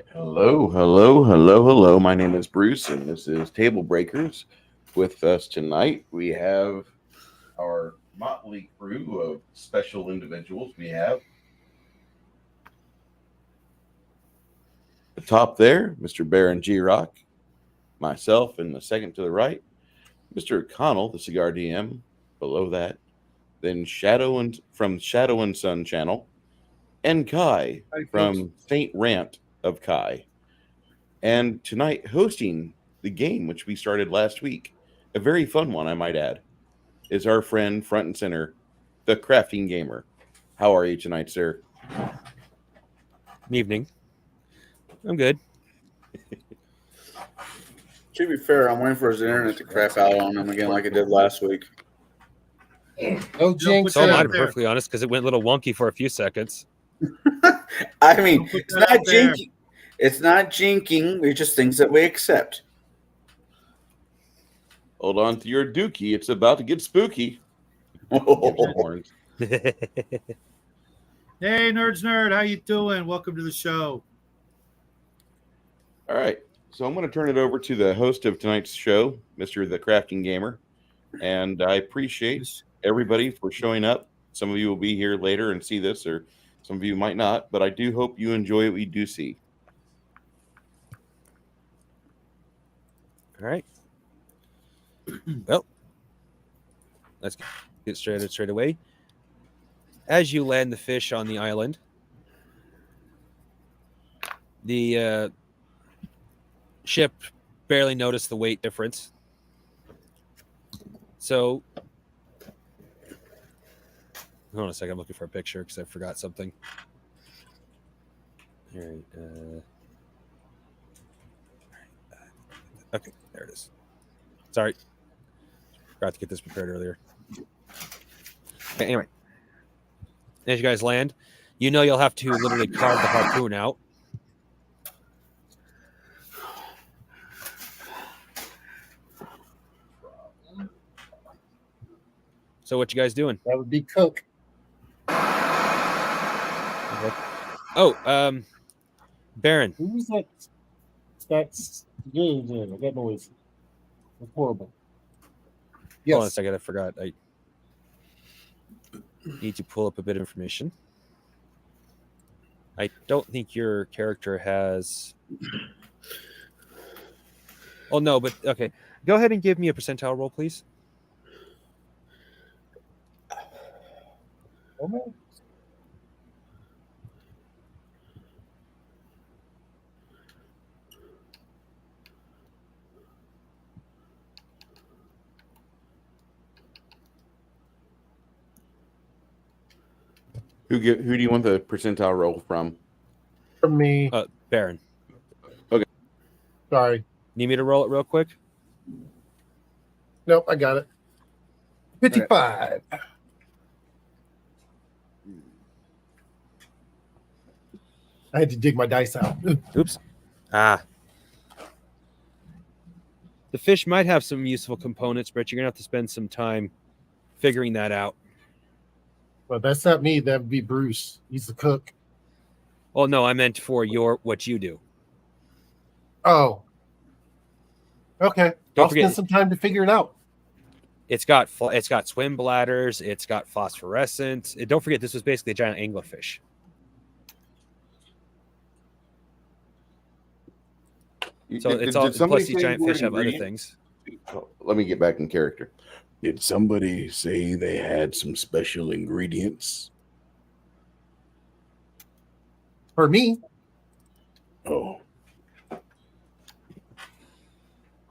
right. Hello. My name is Bruce, and this is TableBreakers. With us tonight, we have our motley crew of special individuals. We have the top there, Mr. Baron G. Rock, myself, and the second to the right, Mr. Connell, the Cigar DM. Below that, then Shadow and Sun channel, and Kai from Faint Rant of Kai. And tonight, hosting the game which we started last week, a very fun one, I might add, is our friend front and center, the Crafting Gamer. How are you tonight, sir? Evening. I'm good. To be fair, I'm waiting for his internet to crap out on him again like it did last week. Oh, jinx. So I'm perfectly honest because it went a little wonky for a few seconds. I mean, it's not jinking. It's not jinking. It's just things that we accept. Hold on to your dookie. It's about to get spooky. Oh. Hey, Nerd, how you doing? Welcome to the show. All right. So I'm going to turn it over to the host of tonight's show, Mr. The Crafting Gamer. And I appreciate everybody for showing up. Some of you will be here later and see this, or some of you might not, but I do hope you enjoy what you do see. All right. Well, let's get straight away. As you land the fish on the island, the ship barely noticed the weight difference. So, hold on a second. I'm looking for a picture because I forgot something. All right. Okay, there it is. Sorry. Forgot to get this prepared earlier. Okay, anyway. As you guys land, you know you'll have to literally carve the harpoon out. So what you guys doing? That would be Coke. Okay. Oh, Baron. Who's that? That's that noise. It's horrible. Yes. Hold on a second, I forgot. I need to pull up a bit of information. I don't think your character has... Oh, no, but okay. Go ahead and give me a percentile roll, please. Okay. Who do you want the percentile roll from? From me. Baron. Okay. Sorry. Need me to roll it real quick? Nope, I got it. 55. Okay. I had to dig my dice out. Oops. The fish might have some useful components, but you're going to have to spend some time figuring that out. Well, that's not me. That would be Bruce. He's the cook. Oh, no, I meant for what you do. Oh. Okay. Don't I'll forget- spend some time to figure it out. It's got swim bladders. It's got phosphorescence. Don't forget, this was basically a giant anglerfish. So it's all. Plus, these giant fish have other things. Oh, let me get back in character. Did somebody say they had some special ingredients? For me. Oh,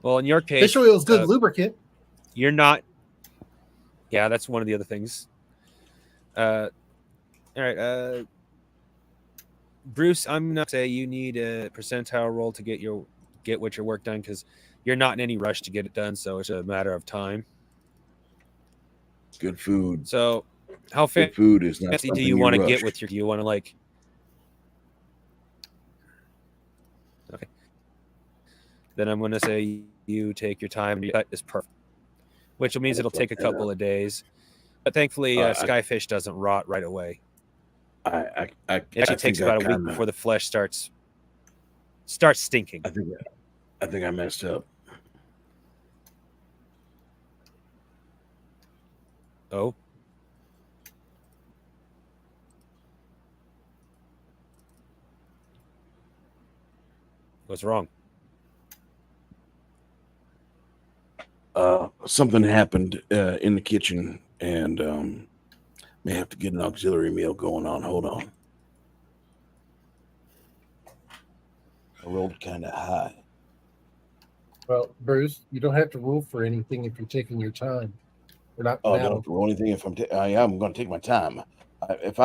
Well, in your case, Fish oil is good lubricant. You're not. Yeah, that's one of the other things. All right, Bruce, I'm not say you need a percentile roll to get what your work done because you're not in any rush to get it done, so it's a matter of time. good food. So, how Good food is not fancy do something you want to get rush. with your? Do you want to like? Okay. Then I'm going to say you take your time. Cut is perfect, which means it'll take a couple of days. But thankfully, Skyfish doesn't rot right away. I It actually takes about a week before the flesh starts starts stinking. I think I messed up. Oh. What's wrong? Something happened in the kitchen, and may have to get an auxiliary meal going on. Hold on. I rolled kind of high. Well, Bruce, you don't have to roll for anything if you're taking your time. We're not Oh, I now. don't have to roll anything if I am going to take my time. If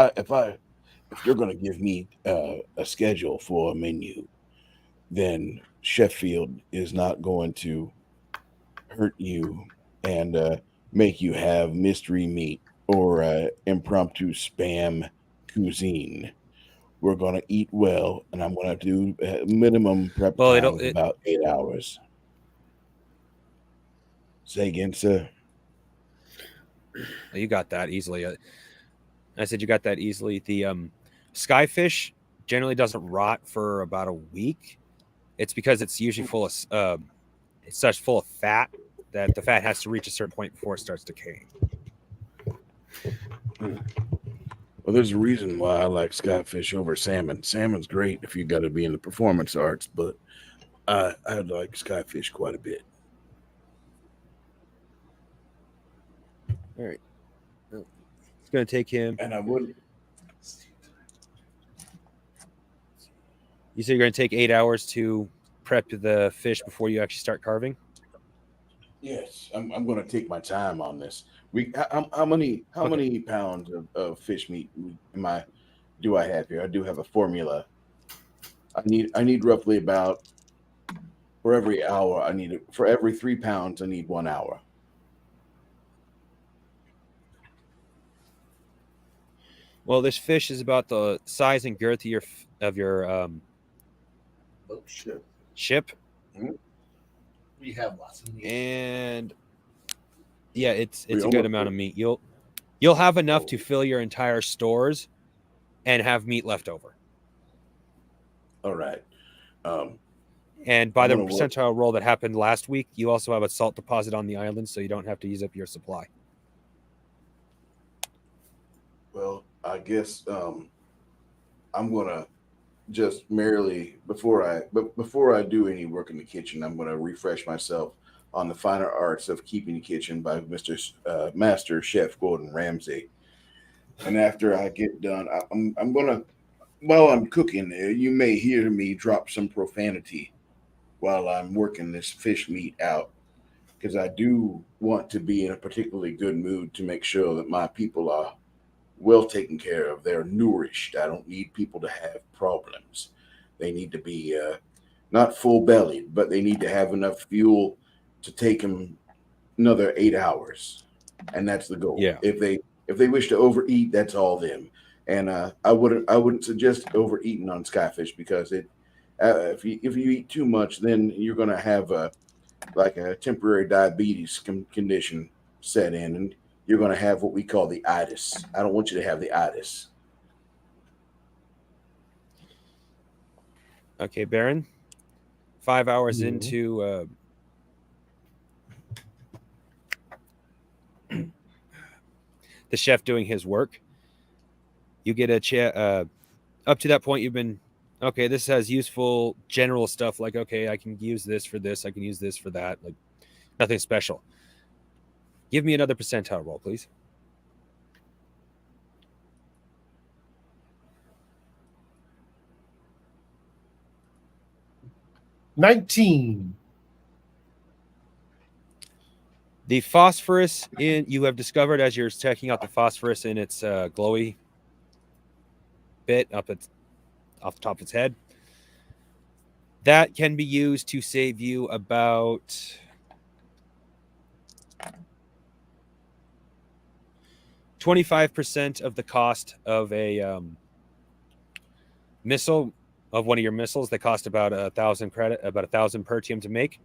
you're going to give me a schedule for a menu, then Sheffield is not going to hurt you and make you have mystery meat or impromptu spam cuisine. We're going to eat well, and I'm going to do minimum prep Well, time of about 8 hours. Say again, sir. You got that easily. I said you got that easily. The skyfish generally doesn't rot for about a week. It's because it's usually full of it's such full of fat that the fat has to reach a certain point before it starts decaying. Well, there's a reason why I like skyfish over salmon. Salmon's great if you got to be in the performance arts, but I like skyfish quite a bit. All right. It's going to take him. And I wouldn't. You said you're going to take 8 hours to prep the fish before you actually start carving? Yes, I'm going to take my time on this. How many pounds of fish meat do I have here? I do have a formula. I need roughly about, for every hour for every 3 pounds I need 1 hour. Well, this fish is about the size and girth of your ship. We have lots of meat. And yeah, it's a good amount of meat. You'll have enough to fill your entire stores and have meat left over. All right. And by the percentile roll that happened last week, you also have a salt deposit on the island, so you don't have to use up your supply. Well, I guess I'm gonna just merely before I do any work in the kitchen, I'm gonna refresh myself on the finer arts of keeping the kitchen by Master Chef Gordon Ramsay. And after I get done, I'm gonna, while I'm cooking, you may hear me drop some profanity while I'm working this fish meat out, because I do want to be in a particularly good mood to make sure that my people are well taken care of. They're nourished. I don't need people to have problems. They need to be not full bellied, but they need to have enough fuel to take them another 8 hours, and that's the goal. Yeah. If they wish to overeat, that's all them. And I wouldn't suggest overeating on skyfish, because if you eat too much, then you're going to have a temporary diabetes condition set in, and you're going to have what we call the itis. I don't want you to have the itis. Okay, Baron. 5 hours into the chef doing his work, you get up to that point you've been, okay, this has useful general stuff, like, okay, I can use this for this, I can use this for that, like nothing special. Give me another percentile roll, please. $19. The phosphorus you have discovered as you're checking out the phosphorus in its glowy bit off the top of its head. That can be used to save you about 25% of the cost of a missile, of one of your missiles. They cost about 1,000 credit, about 1,000 per TM to make.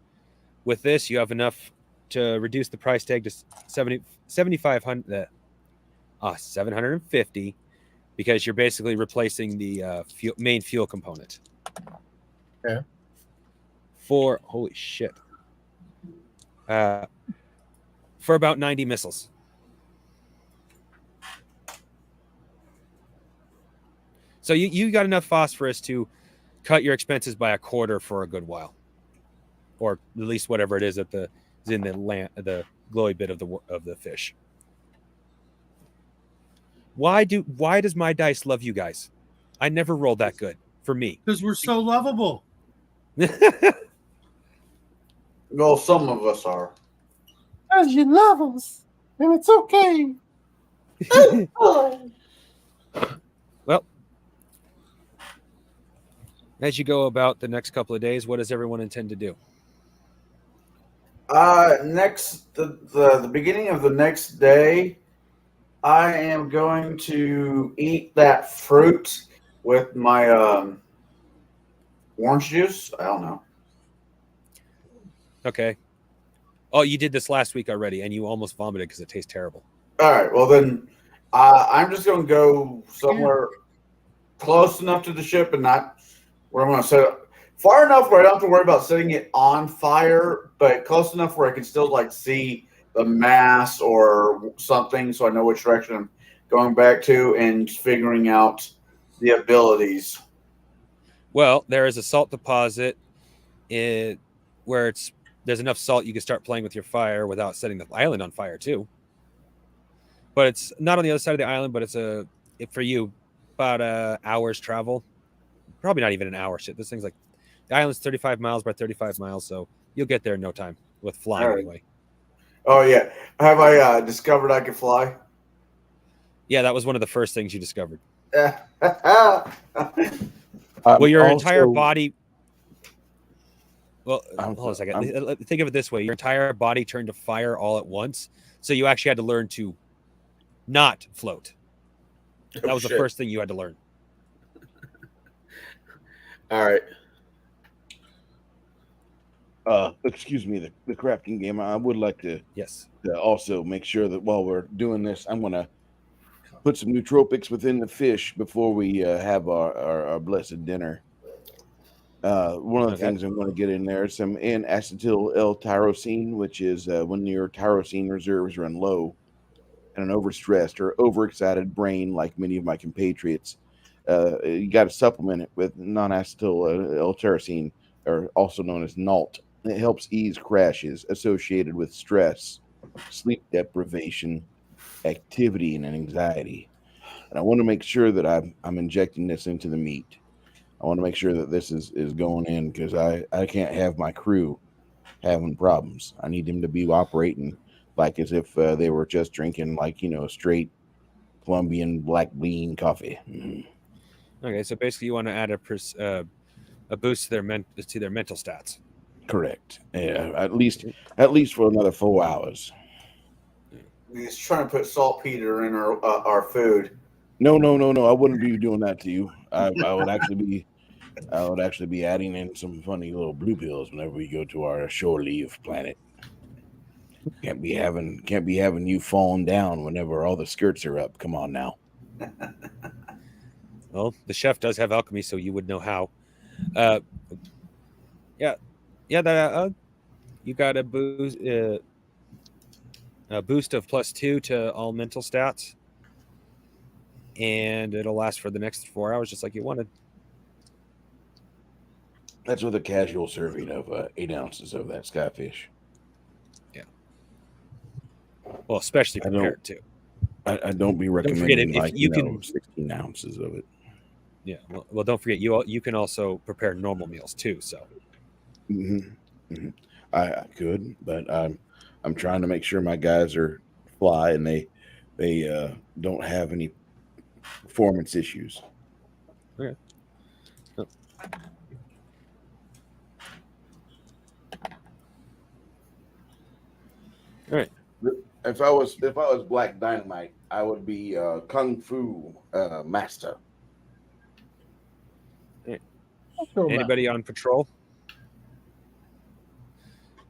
With this, you have enough to reduce the price tag to 750, because you're basically replacing the main fuel component. Okay. For holy shit. For about 90 missiles. So you got enough phosphorus to cut your expenses by a quarter for a good while, or at least whatever it is that is in the glowy bit of the fish. Why does my dice love you guys? I never rolled that good for me. Because we're so lovable. Well, some of us are. Because you love us, and it's okay. Well, as you go about the next couple of days, what does everyone intend to do? The beginning of the next day, I am going to eat that fruit with my orange juice. I don't know. Okay. Oh, you did this last week already, and you almost vomited because it tastes terrible. All right. Well, then I'm just going to go somewhere close enough to the ship and not where I'm going to set it far enough where I don't have to worry about setting it on fire, but close enough where I can still like see the mass or something, so I know which direction I'm going back to and figuring out the abilities. Well, there is a salt deposit where there's enough salt you can start playing with your fire without setting the island on fire too. But it's not on the other side of the island, but for you about an hour's travel. Probably not even an hour. Shit, this thing's like the island's 35 miles by 35 miles, so you'll get there in no time with flying anyway. Oh yeah, have I discovered I can fly? Yeah, that was one of the first things you discovered. Well, Well, your Also- entire body. Well, I'm- hold on a second. I'm- Think of it this way: your entire body turned to fire all at once, so you actually had to learn to not float. That was the first thing you had to learn. All right. Excuse me, the crafting game. I would like to Yes. also make sure that while we're doing this, I'm going to put some nootropics within the fish before we have our blessed dinner. One of the things I'm going to get in there is some N-acetyl L-tyrosine, which is when your tyrosine reserves run low and an overstressed or overexcited brain, like many of my compatriots, you got to supplement it with non-acetyl L-tyrosine, or also known as NALT. It helps ease crashes associated with stress, sleep deprivation, activity, and anxiety. And I want to make sure that I'm injecting this into the meat. I want to make sure that this is going in, because I can't have my crew having problems. I need them to be operating like as if they were just drinking straight Colombian black bean coffee. Okay, so basically, you want to add a boost to their mental stats. Correct. Yeah, at least for another 4 hours. He's trying to put saltpeter in our food. No. I wouldn't be doing that to you. I would actually be adding in some funny little blue pills whenever we go to our shore leave planet. Can't be having you falling down whenever all the skirts are up. Come on now. Well, the chef does have alchemy, so you would know how. Yeah. You got a boost of +2 to all mental stats, and it'll last for the next 4 hours, just like you wanted. That's with a casual serving of 8 ounces of that skyfish. Yeah. Well, especially prepared too. I don't be forget recommending if you can 16 ounces of it. Yeah. Well, don't forget you can also prepare normal meals too. So. I could, but I'm trying to make sure my guys are fly and they don't have any performance issues. Okay. Oh. All right. If I was Black Dynamite, I would be Kung Fu master. Anybody on patrol?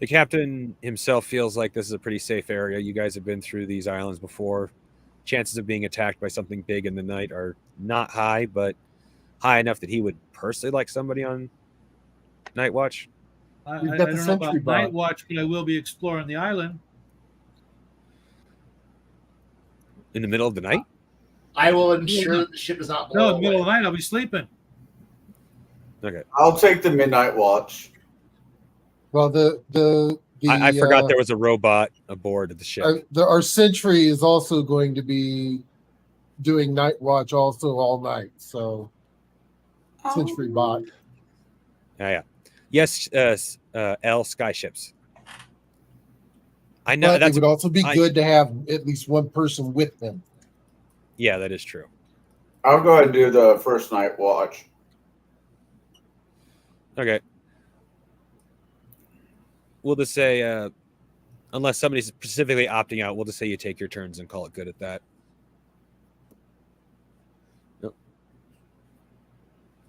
The captain himself feels like this is a pretty safe area. You guys have been through these islands before. Chances of being attacked by something big in the night are not high, but high enough that he would personally like somebody on night watch? I We've got don't the know about sentry night bot. watch, but I will be exploring the island. In the middle of the night? I will ensure that the ship is not No, blown in the middle of away. the night, I'll be sleeping. Okay. I'll take the midnight watch. Well, I forgot there was a robot aboard the ship. our sentry is also going to be doing night watch also all night. So sentry bot. Yeah. Yes, L Skyships. I know But it that's would also be I- good to have at least one person with them. yeah, that is true. I'll go ahead and do the first night watch. Okay. We'll just say, unless somebody's specifically opting out, we'll just say you take your turns and call it good at that. Nope.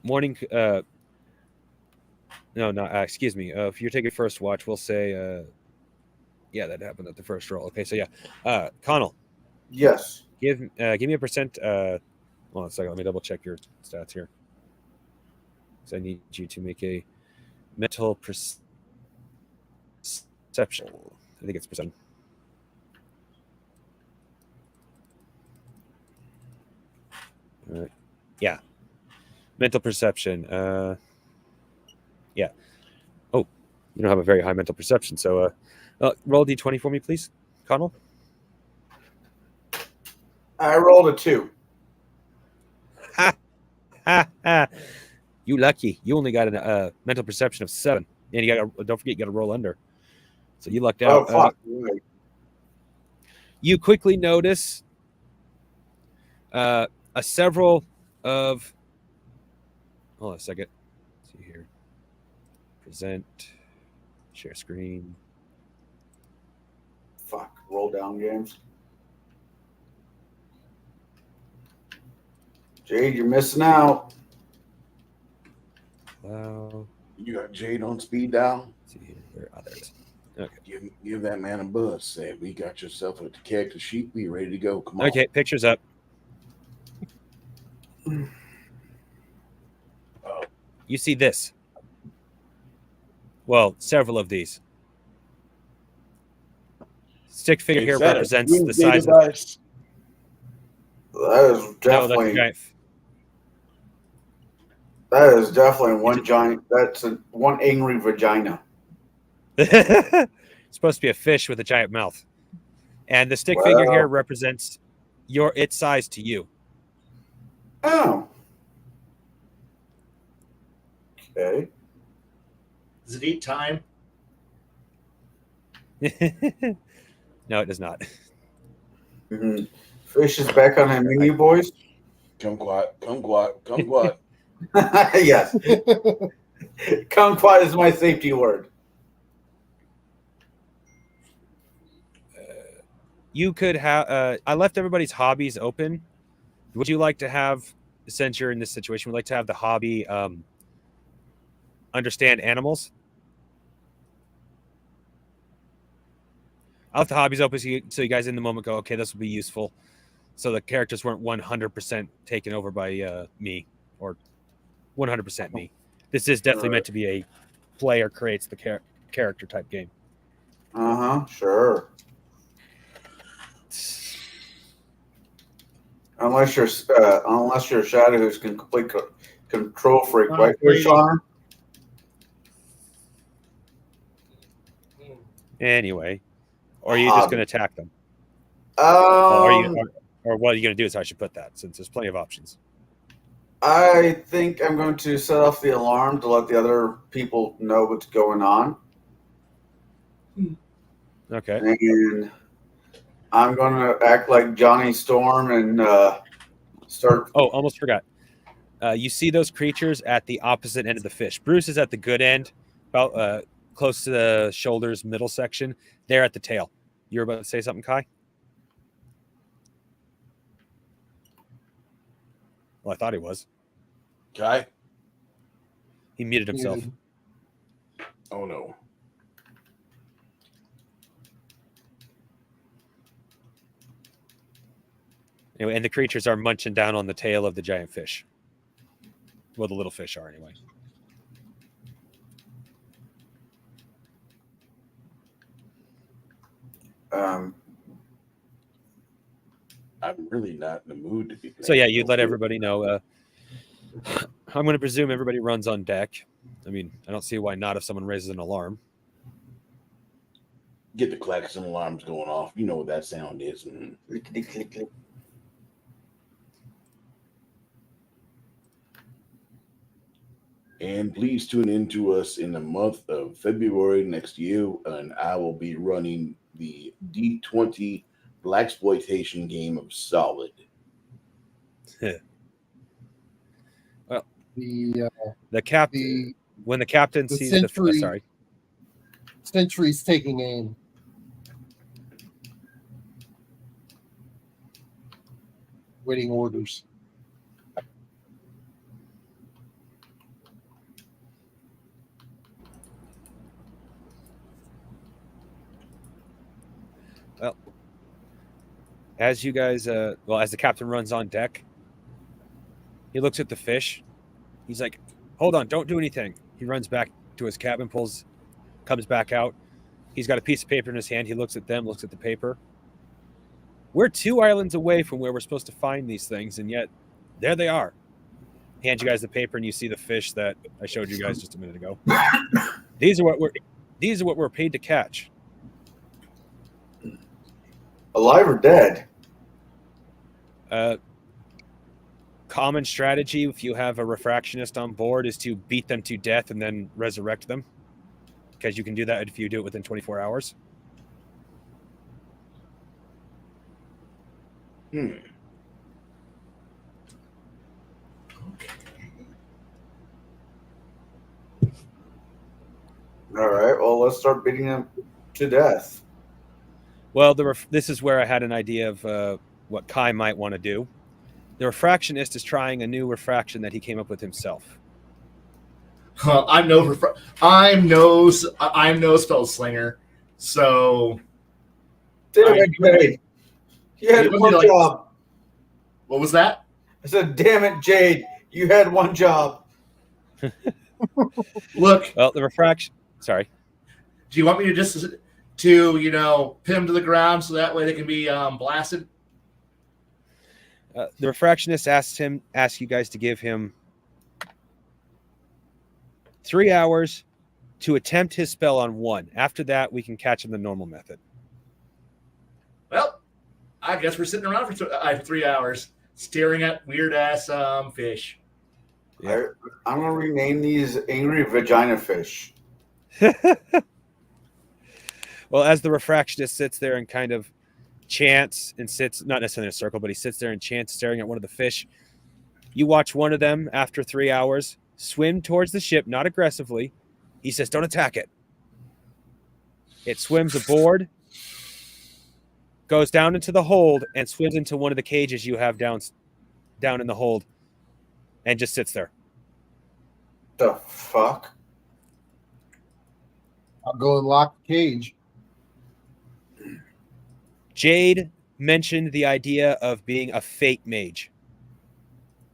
Morning. Excuse me. If you're taking first watch, we'll say, yeah, that happened at the first roll. Okay, so yeah, Connell, Yes. give me a percent. Hold on a second. Let me double check your stats here. So I need you to make a mental perception. I think it's percent. All right. Yeah. Mental perception. Yeah. Oh, you don't have a very high mental perception. So roll a d20 for me, please, Connell. I rolled a 2. You lucky. You only got a mental perception of 7. And you got don't forget you got to roll under. So you lucked out. Oh, fuck. Right. You quickly notice several of. Hold on a second. Let's see here. Present. Share screen. Fuck. Roll down games. Jade, you're missing out. Wow. You got Jade on speed dial. Let's see here. Where are others? Okay. Give that man a buzz. Say, we got yourself a cactus sheep. We ready to go. Come on. Okay. Pictures up. You see this. Well, several of these. Stick figure here represents the size of. That is No, definitely that's giant. that is definitely one giant. That's one angry vagina. It's supposed to be a fish with a giant mouth. And the stick figure here represents its size to you. Oh. Okay. Does it eat time? No, it does not. Mm-hmm. Fish is back on the menu, boys. Come quiet. Come quiet. Come quiet. Yes. Kumquat is my safety word. You could have. I left everybody's hobbies open. Would you like to have, since you're in this situation, would like to have the hobby understand animals? I left the hobbies open so you guys in the moment go, okay, this will be useful. So the characters weren't 100% taken over by me or 100% me. This is definitely meant to be a player creates the character type game. Sure. Unless you're Shadow, who's complete control freak, right, Sean? Anyway, or are you just going to attack them? Or what are you going to do? Is I should put that since there's plenty of options. I think I'm going to set off the alarm to let the other people know what's going on. Okay. And I'm going to act like Johnny Storm and start. Oh, almost forgot. You see those creatures at the opposite end of the fish. Bruce is at the good end, about close to the shoulders, middle section. They're at the tail. You were about to say something, Kai? Well, I thought he was. Kai? He muted himself. Oh, no. Anyway, and the creatures are munching down on the tail of the giant fish. Well, the little fish are, anyway. Um, I'm really not in the mood to be. So yeah, you'd let everybody know. I'm going to presume everybody runs on deck. I mean, I don't see why not if someone raises an alarm. Get the klaxon alarms going off. You know what that sound is. clickety click click. And please tune in to us in the month of February next year, and I will be running the D20 Blaxploitation game of Solid. The captain, The when the captain the sees century- sorry, Sentry's taking aim. Waiting orders. as you guys, as the captain runs on deck, he looks at the fish. He's like, "Hold on, don't do anything." He runs back to his cabin, comes back out. He's got a piece of paper in his hand. He looks at them, looks at the paper. We're 2 islands away from where we're supposed to find these things, and yet there they are. Hand you guys the paper, and you see the fish that I showed you guys just a minute ago. These are what we're paid to catch. Alive or dead? Common strategy, if you have a refractionist on board, is to beat them to death and then resurrect them, because you can do that if you do it within 24 hours. All right. Well, let's start beating them to death. Well, this is where I had an idea of what Kai might want to do. The refractionist is trying a new refraction that he came up with himself. I'm no spell slinger. So Damn it, Jade. You had You one like- job. what was that? I said, damn it, Jade. You had one job. Look, Well, the refraction. Sorry. do you want me to just pin them to the ground so that way they can be blasted? The refractionist asks you guys to give him 3 hours to attempt his spell on one. After that, we can catch him the normal method. Well, I guess we're sitting around for 3 hours staring at weird ass fish. Yeah. I'm going to rename these angry vagina fish. Well, as the refractionist sits there and kind of chants and sits, not necessarily in a circle, but he sits there and chants, staring at one of the fish. You watch one of them after 3 hours swim towards the ship, not aggressively. He says, "Don't attack it." It swims aboard, goes down into the hold, and swims into one of the cages you have down in the hold, and just sits there. The fuck? I'll go and lock the cage. Jade mentioned the idea of being a fate mage.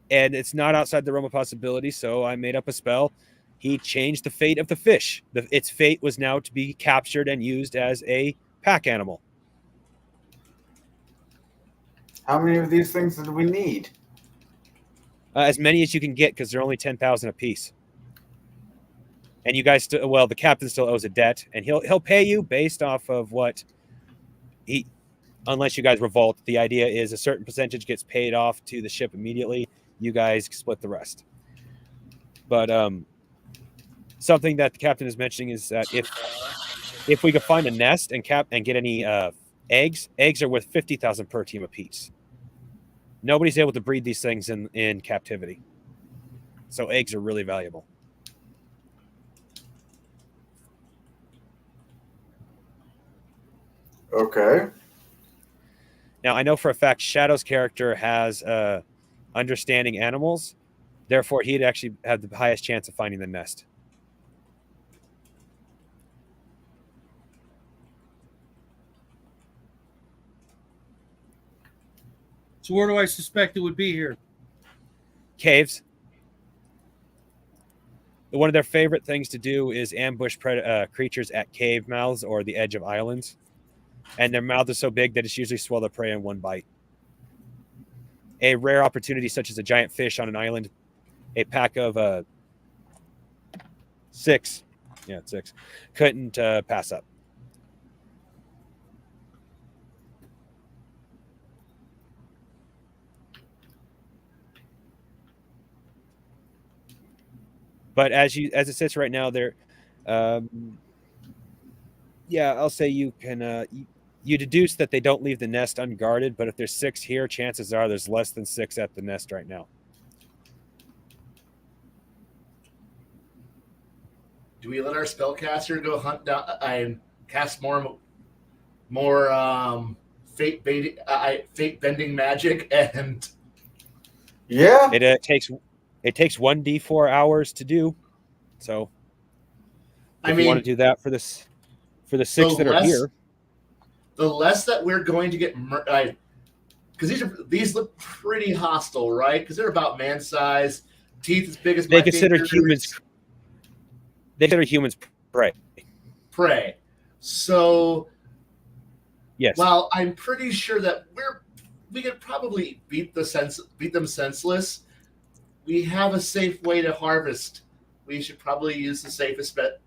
And it's not outside the realm of possibility, so I made up a spell. He changed the fate of the fish. Its fate was now to be captured and used as a pack animal. How many of these things did we need? As many as you can get, because they're only 10,000 apiece. And you guys the captain still owes a debt, and he'll pay you based off of what he, unless you guys revolt. The idea is a certain percentage gets paid off to the ship immediately. You guys split the rest. But something that the captain is mentioning is that if we could find a nest and get any eggs are worth 50,000 per team apiece. Nobody's able to breed these things in captivity, so eggs are really valuable. Okay. Now, I know for a fact Shadow's character has understanding animals. Therefore, he'd actually have the highest chance of finding the nest. So where do I suspect it would be here? Caves. One of their favorite things to do is ambush creatures at cave mouths or the edge of islands. and their mouth is so big that it's usually swallow prey in one bite. A rare opportunity such as a giant fish on an island, a pack of 6, 6, couldn't pass up. But as it sits right now, there, I'll say you can you deduce that they don't leave the nest unguarded. But if there's 6 here, chances are there's less than 6 at the nest right now. Do we let our spellcaster go hunt down and cast more fate bending magic? And Yeah. It takes 1d4 hours to do. So if you want to do that for the 6 that are here, the less that we're going to get, because these look pretty hostile, right? Because they're about man size, teeth as big as they my consider fingers. humans. They consider humans prey. So yes. While I'm pretty sure that we could probably beat them senseless, we have a safe way to harvest. We should probably use the safest bet.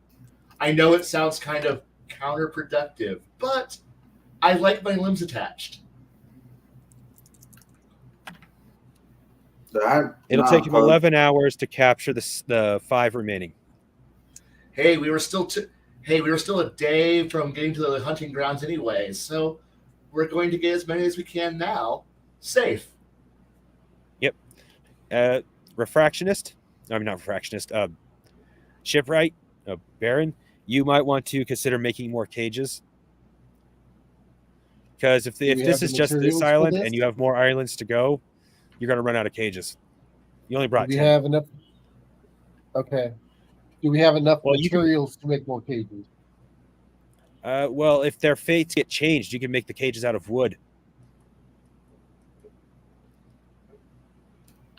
I know it sounds kind of counterproductive, but I like my limbs attached. It'll take him 11 hours to capture the 5 remaining. Hey, we were still a day from getting to the hunting grounds anyway, so we're going to get as many as we can now, safe. Yep. Refractionist. I mean, not refractionist. Shipwright, Baron. You might want to consider making more cages. Because if this is just this island and you have more islands to go, you're going to run out of cages. You only brought 10. Have enough? Okay. Do we have enough materials to make more cages? Well, if their fates get changed, you can make the cages out of wood.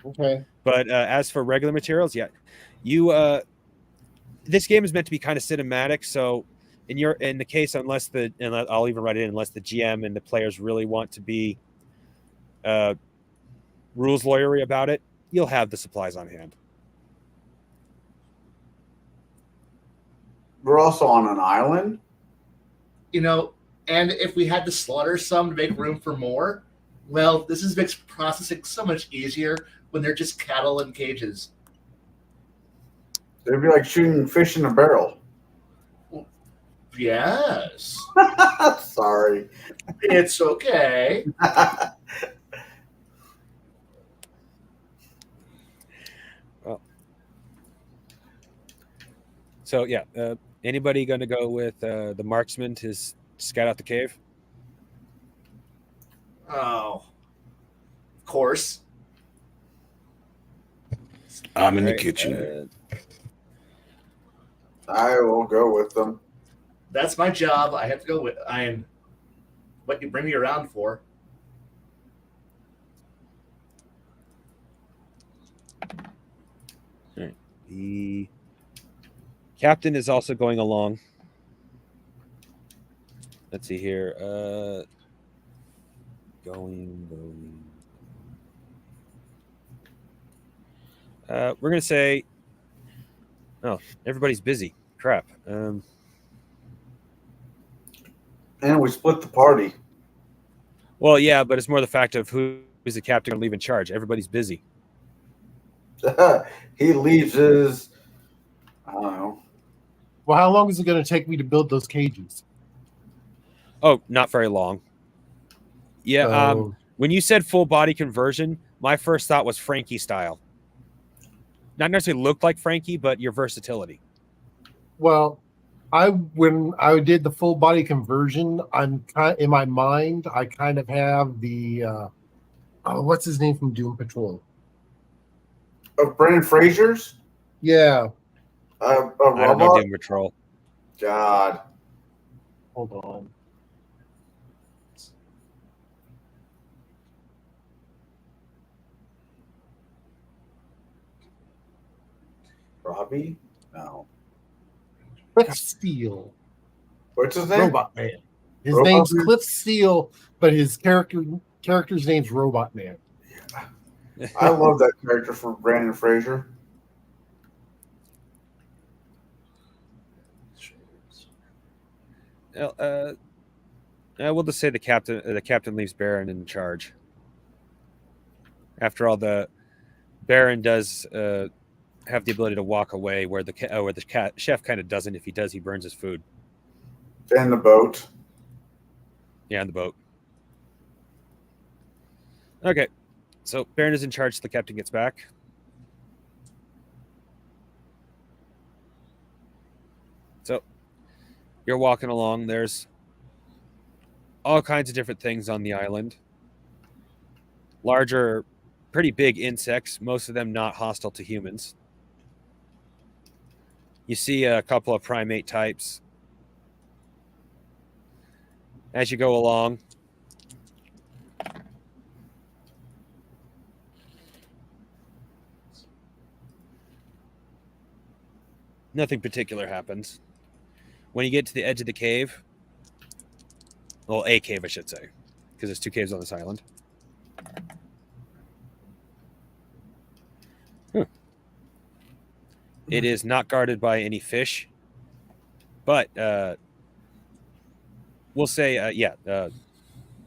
Okay. But as for regular materials, this game is meant to be kind of cinematic. So in the case, unless I'll even write it in, unless the GM and the players really want to be rules lawyery about it, you'll have the supplies on hand. We're also on an island. And if we had to slaughter some to make room for more, well, this makes processing so much easier when they're just cattle in cages. It'd be like shooting fish in a barrel. Yes. Sorry. It's okay. So anybody going to go with the marksman to scout out the cave? Oh, of course. I'm in the kitchen. I will go with them. That's my job. I have to go with. I am what you bring me around for. Right. The captain is also going along. Let's see here. Going. We're going to say, everybody's busy. Crap. And we split the party. Well, yeah, but it's more the fact of who is the captain going to leave in charge. Everybody's busy. He leaves his, I don't know. Well, how long is it going to take me to build those cages? Oh, not very long. Yeah. When you said full body conversion, my first thought was Frankie style. Not necessarily look like Frankie, but your versatility. Well, when I did the full body conversion, in my mind, I kind of have the what's his name from Doom Patrol? Of Brendan Fraser's? Yeah. A robot? I don't know Doom Patrol. God. Hold on. Robbie? No. Let's steal. What's his name? Robot Man. His Robot name's Man? Cliff Steele, but his character's name's Robot Man. I love that character for Brandon Fraser. Well, we'll just say the captain leaves Baron in charge. After all, the Baron does have the ability to walk away, where the chef kind of doesn't. If he does, he burns his food. And the boat. Yeah, on the boat. Okay, so Baron is in charge. So the captain gets back. So you're walking along. There's all kinds of different things on the island. Larger, pretty big insects, most of them not hostile to humans. You see a couple of primate types. As you go along, nothing particular happens. When you get to the edge of the cave, well, a cave, I should say, because there's 2 caves on this island. It is not guarded by any fish, but we'll say,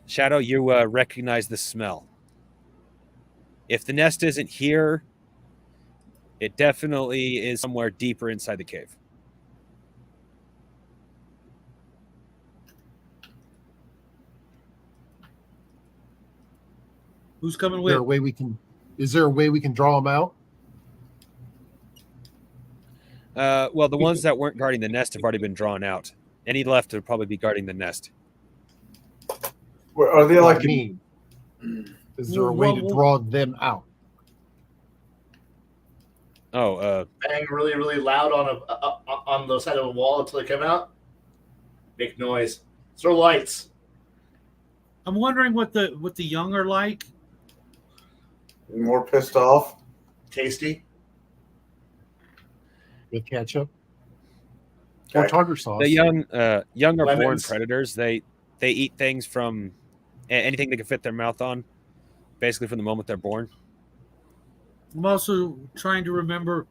Shadow, you recognize the smell. If the nest isn't here, it definitely is somewhere deeper inside the cave. Who's coming Is there with? a way we can? Is there a way we can draw them out? Well, the ones that weren't guarding the nest have already been drawn out. Any left would probably be guarding the nest. Are they What like I mean, is there a way to draw them out? Oh, Bang really, really loud on the side of a wall until they come out. Make noise. Throw lights. I'm wondering what the young are like. more pissed off? Tasty. With ketchup or Okay. tartar sauce? the young are born Lemons. predators. They eat things from anything they can fit their mouth on, basically from the moment they're born. I'm also trying to remember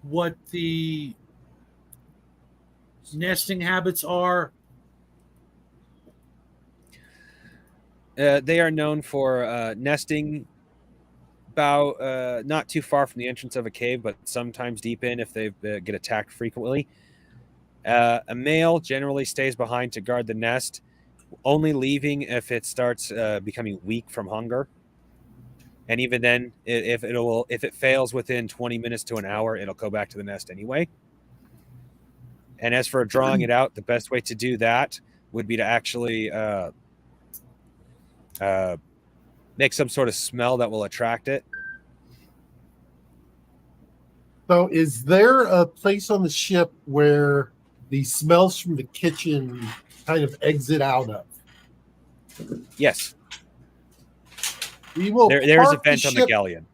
what the nesting habits are. They are known for nesting about not too far from the entrance of a cave, but sometimes deep in if they get attacked frequently. A male generally stays behind to guard the nest, only leaving if it starts becoming weak from hunger. And even then, if it fails within 20 minutes to an hour, it'll go back to the nest anyway. And as for drawing it out, the best way to do that would be to actually make some sort of smell that will attract it. So, is there a place on the ship where the smells from the kitchen kind of exit out of? Yes, We will. there is a park vent on the ship- galleon.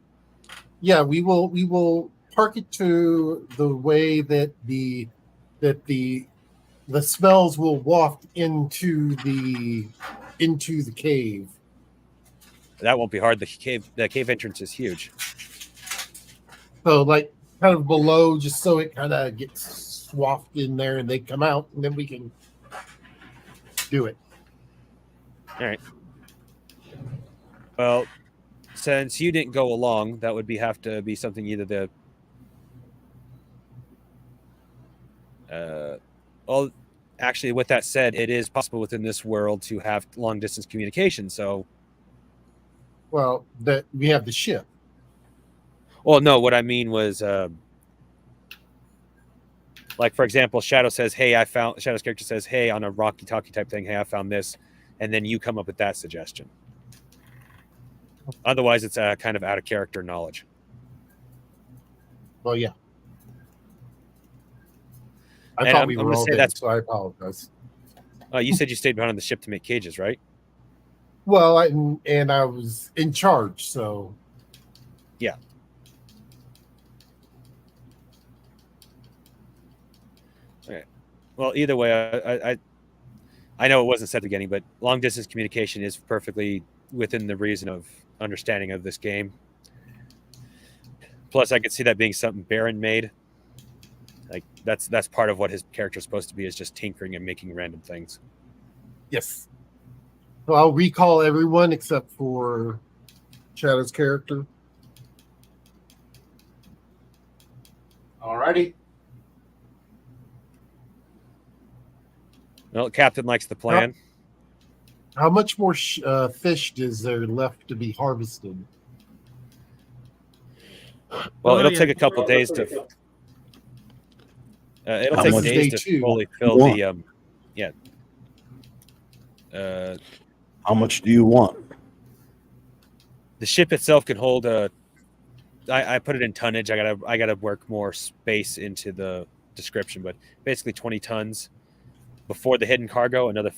Yeah, we will park it to the way that the smells will waft into the cave. That won't be hard. The cave entrance is huge. So, like, kind of below, just so it kind of gets swathed in there, and they come out, and then we can do it. All right. Well, since you didn't go along, that would have to be something either the. Well, actually, with that said, it is possible within this world to have long distance communication. So, Well, that we have the ship. well, no, what I mean was, like for example, Shadow says, "Hey, I found." Shadow's character says, "Hey," on a Rocky Talkie type thing. "Hey, I found this," and then you come up with that suggestion. Otherwise, it's kind of out of character knowledge. Well, yeah. I And thought I'm we gonna were all say dead, that's- so I apologize. You said you stayed behind on the ship to make cages, right? Well, and I was in charge, so Yeah. Well, either way, I know it wasn't said at the beginning, but long distance communication is perfectly within the reason of understanding of this game. Plus, I could see that being something Baron made. Like that's part of what his character is supposed to be, is just tinkering and making random things. Yes. So I'll recall everyone except for Shadow's character. Alrighty. Well, Captain likes the plan. How much more fish is there left to be harvested? Well, Oh, it'll yeah. take a couple days to. It'll How take much? days Day to two. fully fill One. the. How much do you want? The ship itself can hold a. I put it in tonnage. I gotta work more space into the description, but basically 20 tons before the hidden cargo. Another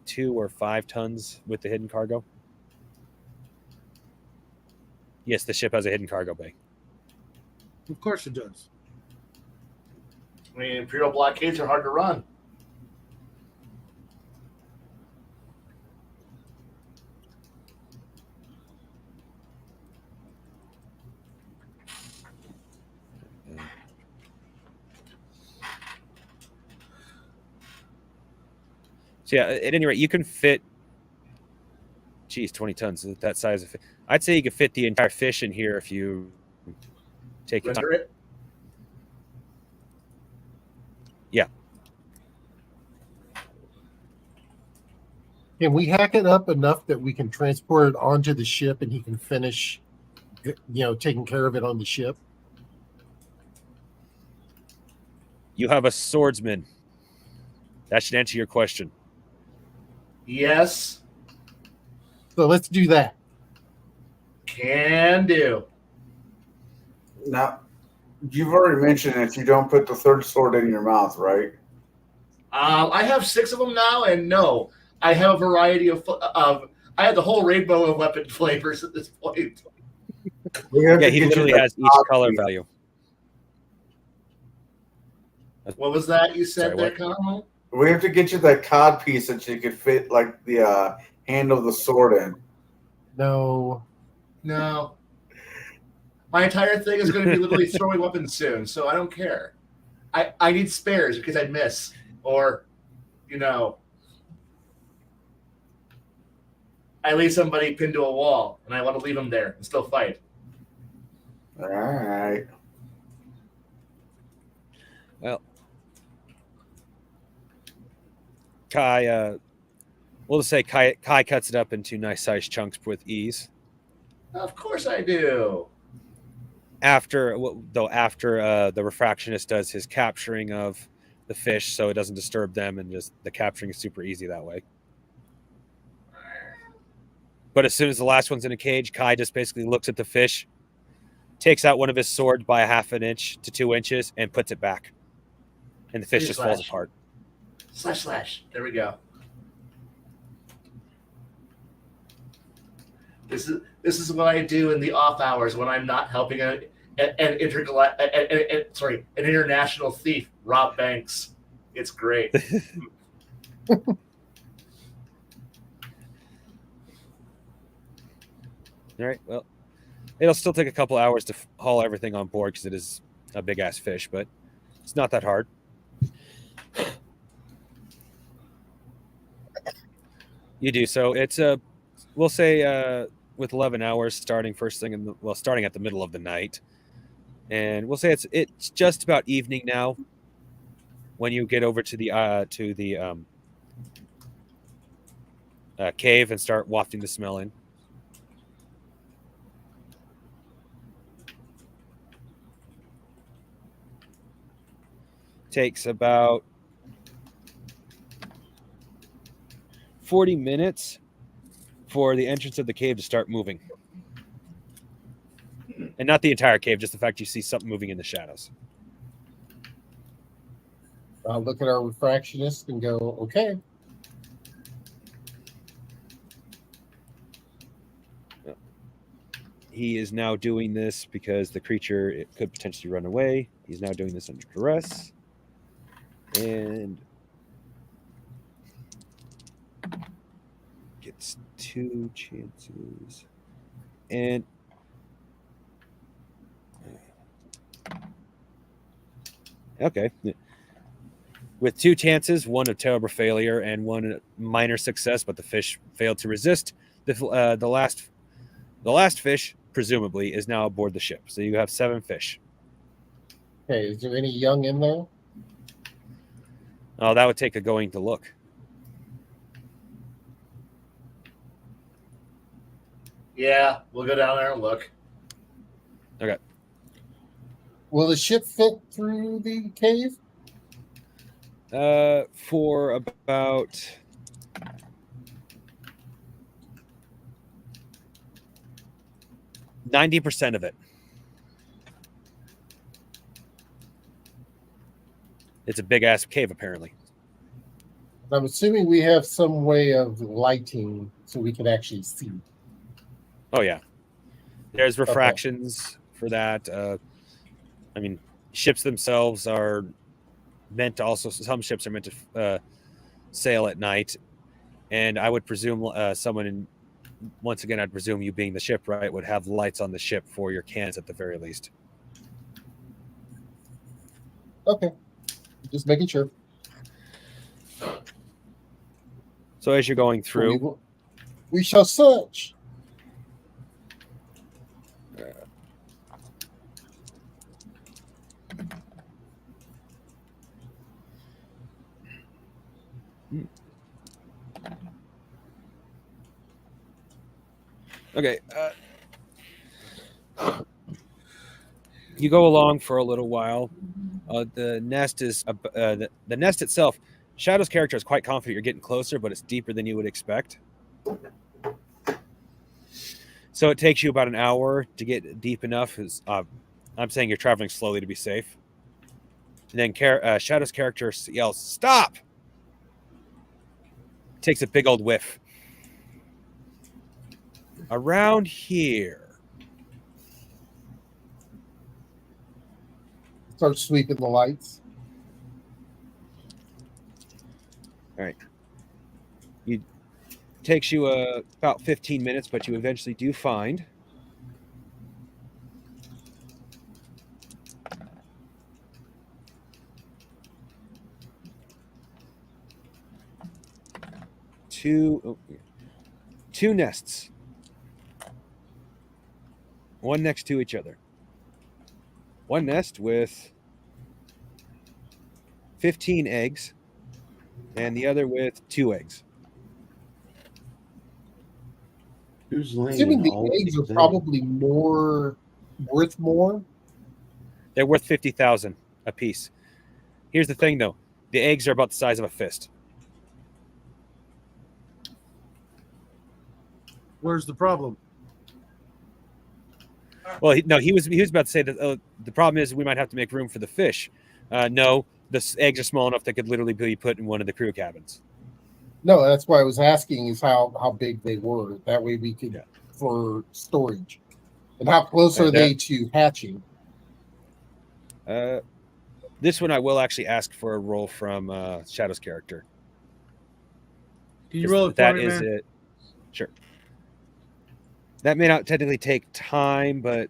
2 or 5 tons with the hidden cargo. Yes, the ship has a hidden cargo bay. Of course it does. I mean, Imperial blockades are hard to run. So yeah, at any rate, you can fit. Geez, 20 tons. That size of. I'd say you could fit the entire fish in here if you take your time. Render it. Can we hack it up enough that we can transport it onto the ship and he can finish, taking care of it on the ship? You have a swordsman. That should answer your question. Yes, So let's do that. can do. Now, you've already mentioned if you don't put the third sword in your mouth, right? I have 6 of them now, and no, I have a variety of. I have the whole rainbow of weapon flavors at this point. We have Yeah, to he get you literally the has each cod color piece. value. What was that you said Sorry, there, what? Connell? We have to get you that cod piece that you could fit like the handle of the sword in. No. No. My entire thing is going to be literally throwing weapons soon, so I don't care. I need spares because I'd miss. Or, I leave somebody pinned to a wall, and I want to leave them there and still fight. All right. Well, Kai, we'll just say Kai cuts it up into nice sized chunks with ease. Of course I do. After the refractionist does his capturing of the fish, so it doesn't disturb them, and just the capturing is super easy that way. But as soon as the last one's in a cage, Kai just basically looks at the fish, takes out one of his swords by 1/2 inch to 2 inches, and puts it back, and the fish just falls Slash. apart. Slash. There we go. This is what I do in the off hours when I'm not helping an international thief rob banks. It's great. All right. Well, it'll still take a couple hours to haul everything on board because it is a big ass fish, but it's not that hard. You do so. It's we'll say with 11 hours starting first thing starting at the middle of the night, and we'll say it's just about evening now when you get over to the cave and start wafting the smell in. Takes about 40 minutes for the entrance of the cave to start moving. And not the entire cave, just the fact you see something moving in the shadows. I'll look at our refractionist and go, okay. He is now doing this because the creature could potentially run away. He's now doing this under duress. And It's 2 chances. And okay. With 2 chances, one a terrible failure and one minor success, but the fish failed to resist. The last fish, presumably, is now aboard the ship. So you have 7 fish. Okay, is there any young in there? Oh, that would take a going to look. Yeah, we'll go down there and look. Okay. Will the ship fit through the cave? For about 90% of it. It's a big ass cave, apparently. I'm assuming we have some way of lighting so we can actually see. Oh yeah, there's refractions for that. I mean, ships themselves are meant to also. Some ships are meant to sail at night, and I would presume someone in. Once again, I'd presume you being the ship, right, would have lights on the ship for your cans at the very least. Okay, just making sure. So as you're going through, we shall search. Okay. You go along for a little while. The nest is the nest itself. Shadow's character is quite confident you're getting closer, but it's deeper than you would expect. So it takes you about an hour to get deep enough. I'm saying you're traveling slowly to be safe. And then Shadow's character yells, "Stop!" Takes a big old whiff. Around here. Start sweeping the lights. All right. It takes you about 15 minutes, but you eventually do find two nests. One next to each other. One nest with 15 eggs, and the other with 2 eggs. Who's laying Assuming the all eggs are these probably worth more. They're worth 50,000 a piece. Here's the thing, though: the eggs are about the size of a fist. Where's the problem? Well, he was about to say that the problem is we might have to make room for the fish. No, the eggs are small enough that could literally be put in one of the crew cabins. No, that's why I was asking is how big they were. That way we could for storage. And how close are they to hatching? This one I will actually ask for a roll from Shadow's character. Can you roll it for me, That is man? it. Sure. That may not technically take time, but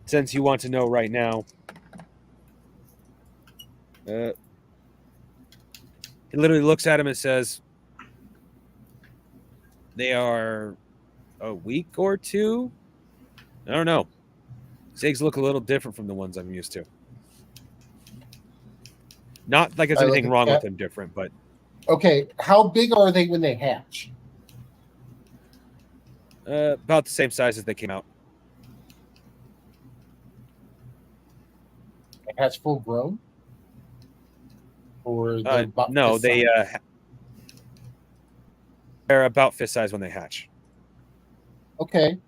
since you want to know right now, he literally looks at him and says, "They are a week or 2. I don't know. These eggs look a little different from the ones I'm used to. Not like there's anything wrong with them different, but..." Okay, how big are they when they hatch? About the same size as they came out. They hatch full grown? Or no, they're about fist size when they hatch. Okay.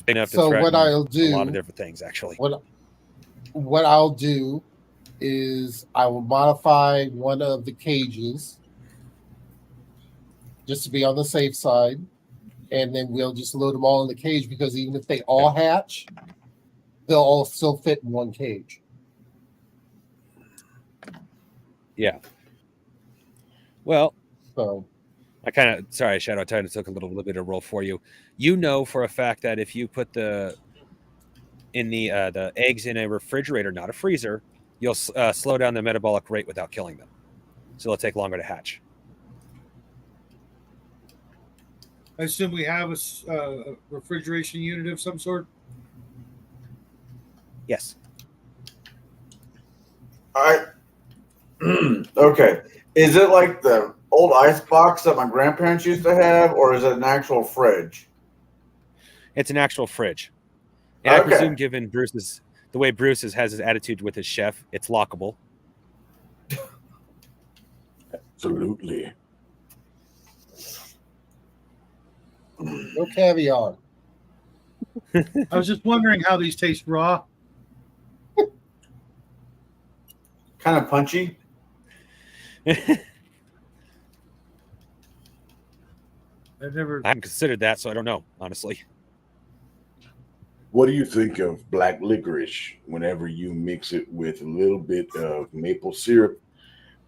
Enough to So what I'll do, a lot of different things, actually. What I'll do is I will modify one of the cages just to be on the safe side, and then we'll just load them all in the cage because even if they all hatch, they'll all still fit in one cage. Yeah. Well, so Sorry, Shadow, I kind of took a little bit of roll for you. You know for a fact that if you put the eggs in a refrigerator, not a freezer, you'll slow down the metabolic rate without killing them. So it'll take longer to hatch. I assume we have a refrigeration unit of some sort. Yes. Okay. Is it like the old ice box that my grandparents used to have, or is it an actual fridge? It's an actual fridge. And I Okay. presume, given the way Bruce has his attitude with his chef, it's lockable. Absolutely. No caviar. I was just wondering how these taste raw. Kind of punchy. I've never. I haven't considered that, so I don't know, honestly. What do you think of black licorice whenever you mix it with a little bit of maple syrup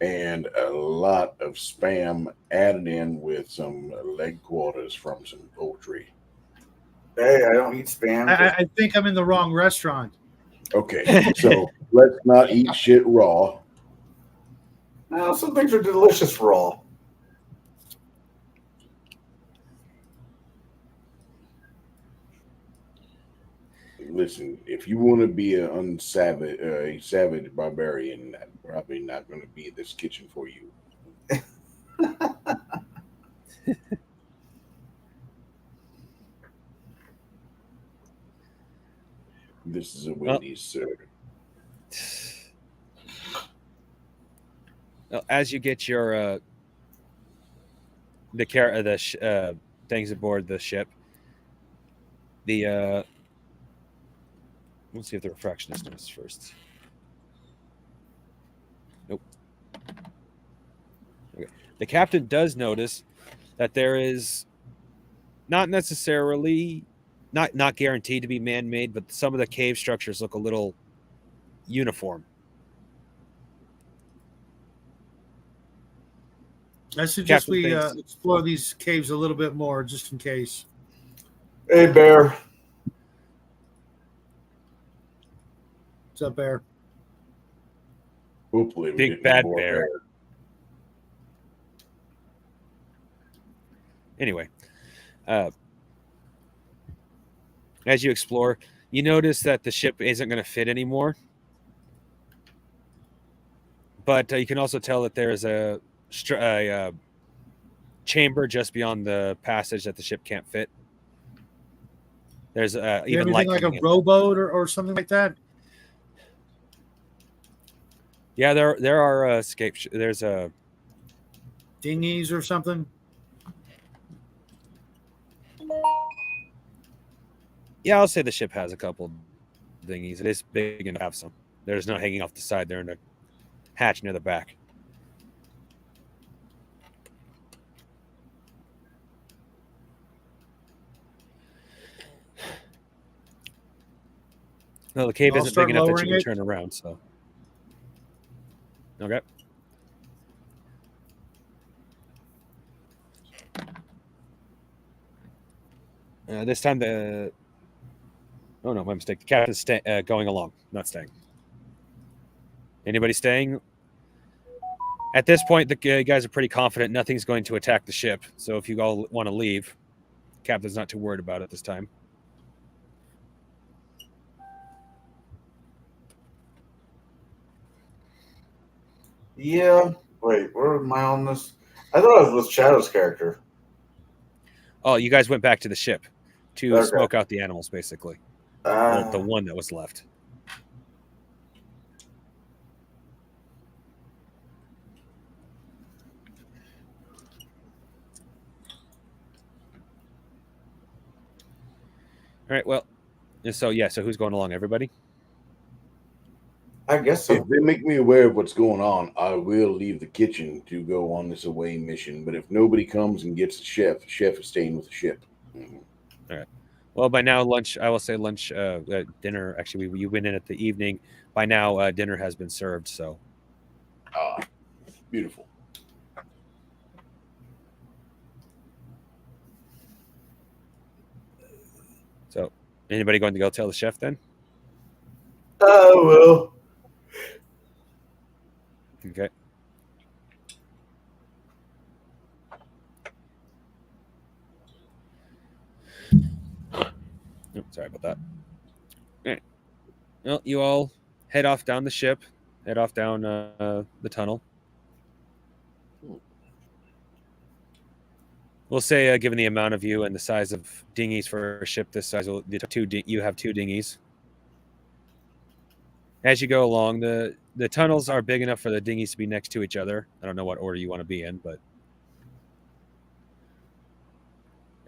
and a lot of Spam added in with some leg quarters from some poultry? Hey, I don't eat Spam. I think I'm in the wrong restaurant. Okay, so let's not eat shit raw. No, some things are delicious raw. Listen, if you want to be a savage barbarian, I'm probably not going to be this kitchen for you. This is a Wendy's, sir. Well, as you get your things aboard the ship, let's see if the refractionist notices first. Nope. Okay. The captain does notice that there is not necessarily not guaranteed to be man-made, but some of the cave structures look a little uniform. I suggest Captain we thinks- explore these caves a little bit more, just in case. Hey, Bear. What's up, Bear? Hopefully, we Big get bad more bear. Anyway, as you explore, you notice that the ship isn't going to fit anymore. But you can also tell that there is a chamber just beyond the passage that the ship can't fit. There's even Anything light like a coming in. rowboat or something like that? Yeah, there are escape. There's a Dinghies or something? yeah. I'll say the ship has a couple dinghies. It is big and have some. There's no hanging off the side. They're in a hatch near the back. No, the cave I'll isn't start big enough that lowering you can it. turn around. So okay. This time oh no, my mistake. The captain's going along, not staying. Anybody staying? At this point, the guys are pretty confident nothing's going to attack the ship. So if you all want to leave, captain's not too worried about it this time. Yeah. Wait, where am I on this? I thought I was with Shadow's character. Oh, you guys went back to the ship to Okay. smoke out the animals, basically. The Uh, one that was left. All right. Well, so who's going along? Everybody? I guess so. If they make me aware of what's going on, I will leave the kitchen to go on this away mission. But if nobody comes and gets the chef is staying with the ship. All right. Well, by now lunch. I will say lunch, dinner. Actually, you went in at the evening. By now, dinner has been served. So, Ah, beautiful. So, anybody going to go tell the chef then? Oh, Okay. Oh, sorry about that. All right. Well, you all head off down the ship, head off down the tunnel. We'll say, given the amount of you and the size of dinghies for a ship this size, you have 2 dinghies. As you go along, the tunnels are big enough for the dinghies to be next to each other. I don't know what order you want to be in, but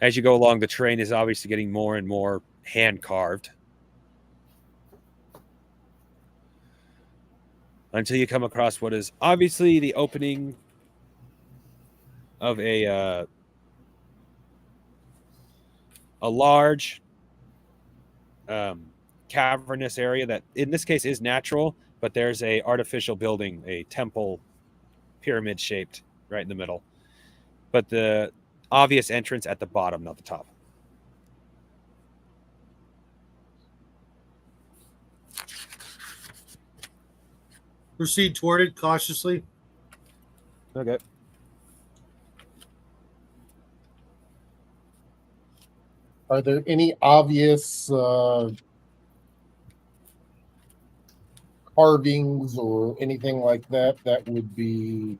as you go along, the terrain is obviously getting more and more hand carved until you come across what is obviously the opening of a large cavernous area that in this case is natural, but there's a artificial building, a temple, pyramid shaped right in the middle, but the obvious entrance at the bottom, not the top. Proceed toward it cautiously. Okay. Are there any obvious carvings or anything like that that would be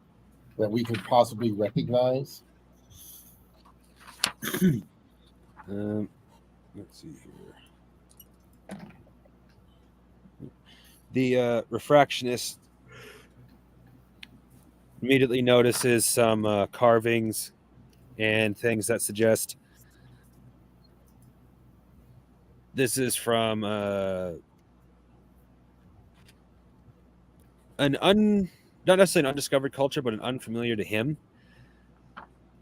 that we could possibly recognize? Let's see here. The refractionist immediately notices some carvings and things that suggest this is from not necessarily an undiscovered culture, but an unfamiliar to him.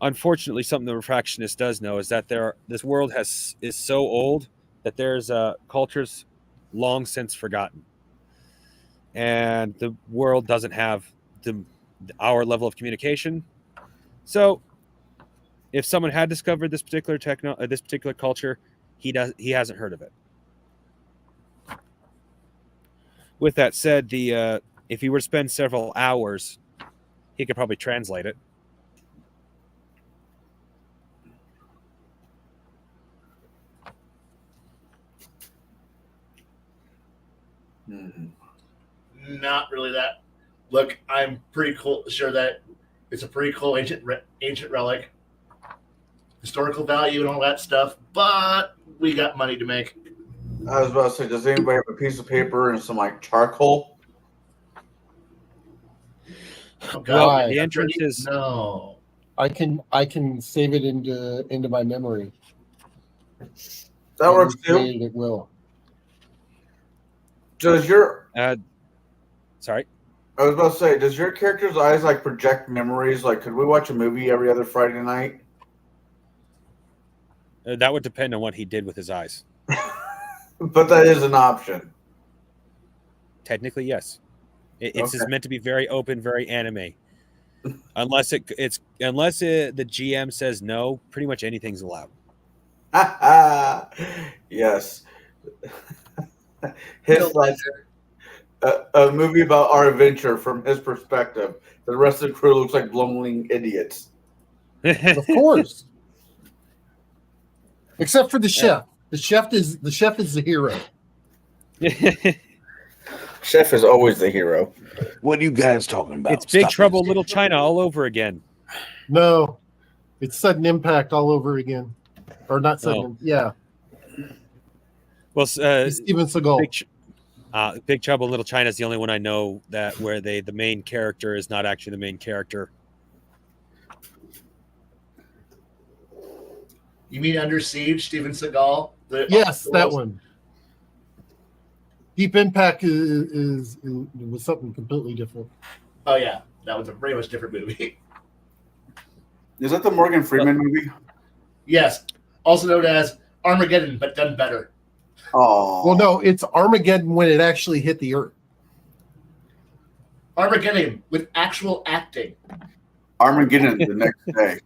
Unfortunately, something the refractionist does know is that this world is so old that there's cultures long since forgotten, and the world doesn't have our level of communication. So, if someone had discovered this particular culture, he hasn't heard of it. With that said, if he were to spend several hours, he could probably translate it. Not really that. Look, I'm pretty sure that it's a pretty cool ancient relic, historical value and all that stuff. But we got money to make. I was about to say, does anybody have a piece of paper and some like charcoal? Oh, Well, Why? the entrance is No. I can save it into my memory. That works too. Illustrated It will. Does your sorry. I was about to say, does your character's eyes like project memories? Like, could we watch a movie every other Friday night? That would depend on what he did with his eyes. But that is an option. Technically, yes. It's Okay. meant to be very open, very anime. Unless the GM says no, pretty much anything's allowed. Yes. His like a movie about our adventure from his perspective. The rest of the crew looks like blumbling idiots. Of course. Except for the chef. The chef is the hero. Chef is always the hero. What are you guys talking about? It's Big Stop Trouble this. Little China all over again. No, it's Sudden Impact all over again, or not Sudden. Oh. Yeah, Well, it's Steven Seagal. Big Trouble in Little China is the only one I know that where the main character is not actually the main character. You mean Under Siege, Steven Seagal? Yes, that one. Deep Impact was something completely different. Oh yeah, that was a very much different movie. Is that the Morgan Freeman movie? Yes, also known as Armageddon, but done better. Oh, Well, no, it's Armageddon when it actually hit the Earth. Armageddon with actual acting. Armageddon the next day.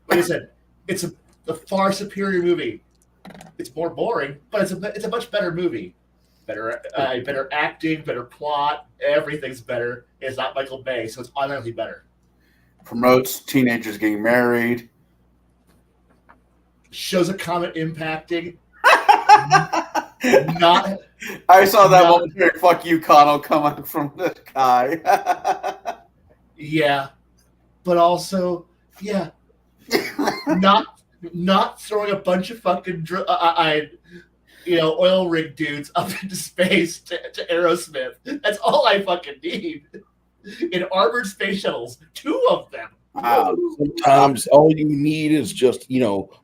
Like I said, it's the far superior movie. It's more boring, but it's a much better movie. Better acting, better plot, everything's better. It's not Michael Bay, so it's automatically better. Promotes teenagers getting married. Shows a comet impacting. Not. I saw that not, one. Fuck you, Connell, coming from the sky. Yeah, but also, yeah, not throwing a bunch of fucking oil rig dudes up into space to Aerosmith. That's all I fucking need. In armored space shuttles, 2 of them. Wow. Sometimes all you need is just,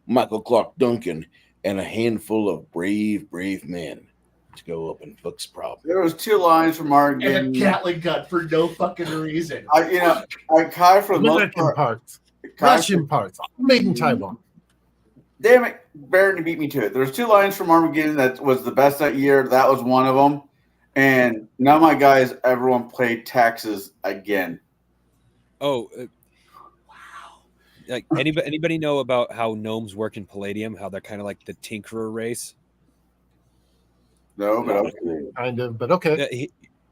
Michael Clark Duncan and a handful of brave men to go up and fix problems. There was 2 lines from Armageddon. And a Gatling gun for no fucking reason. Kai for the most American part. parts, Russian parts, made in Taiwan. Damn it, Baron beat me to it. There's 2 lines from Armageddon that was the best that year. That was one of them. And none of my guys, everyone played taxes again. Oh, wow! Like anybody know about how gnomes work in Palladium? How they're kind of like the tinkerer race. No, but okay. Kind of, but okay.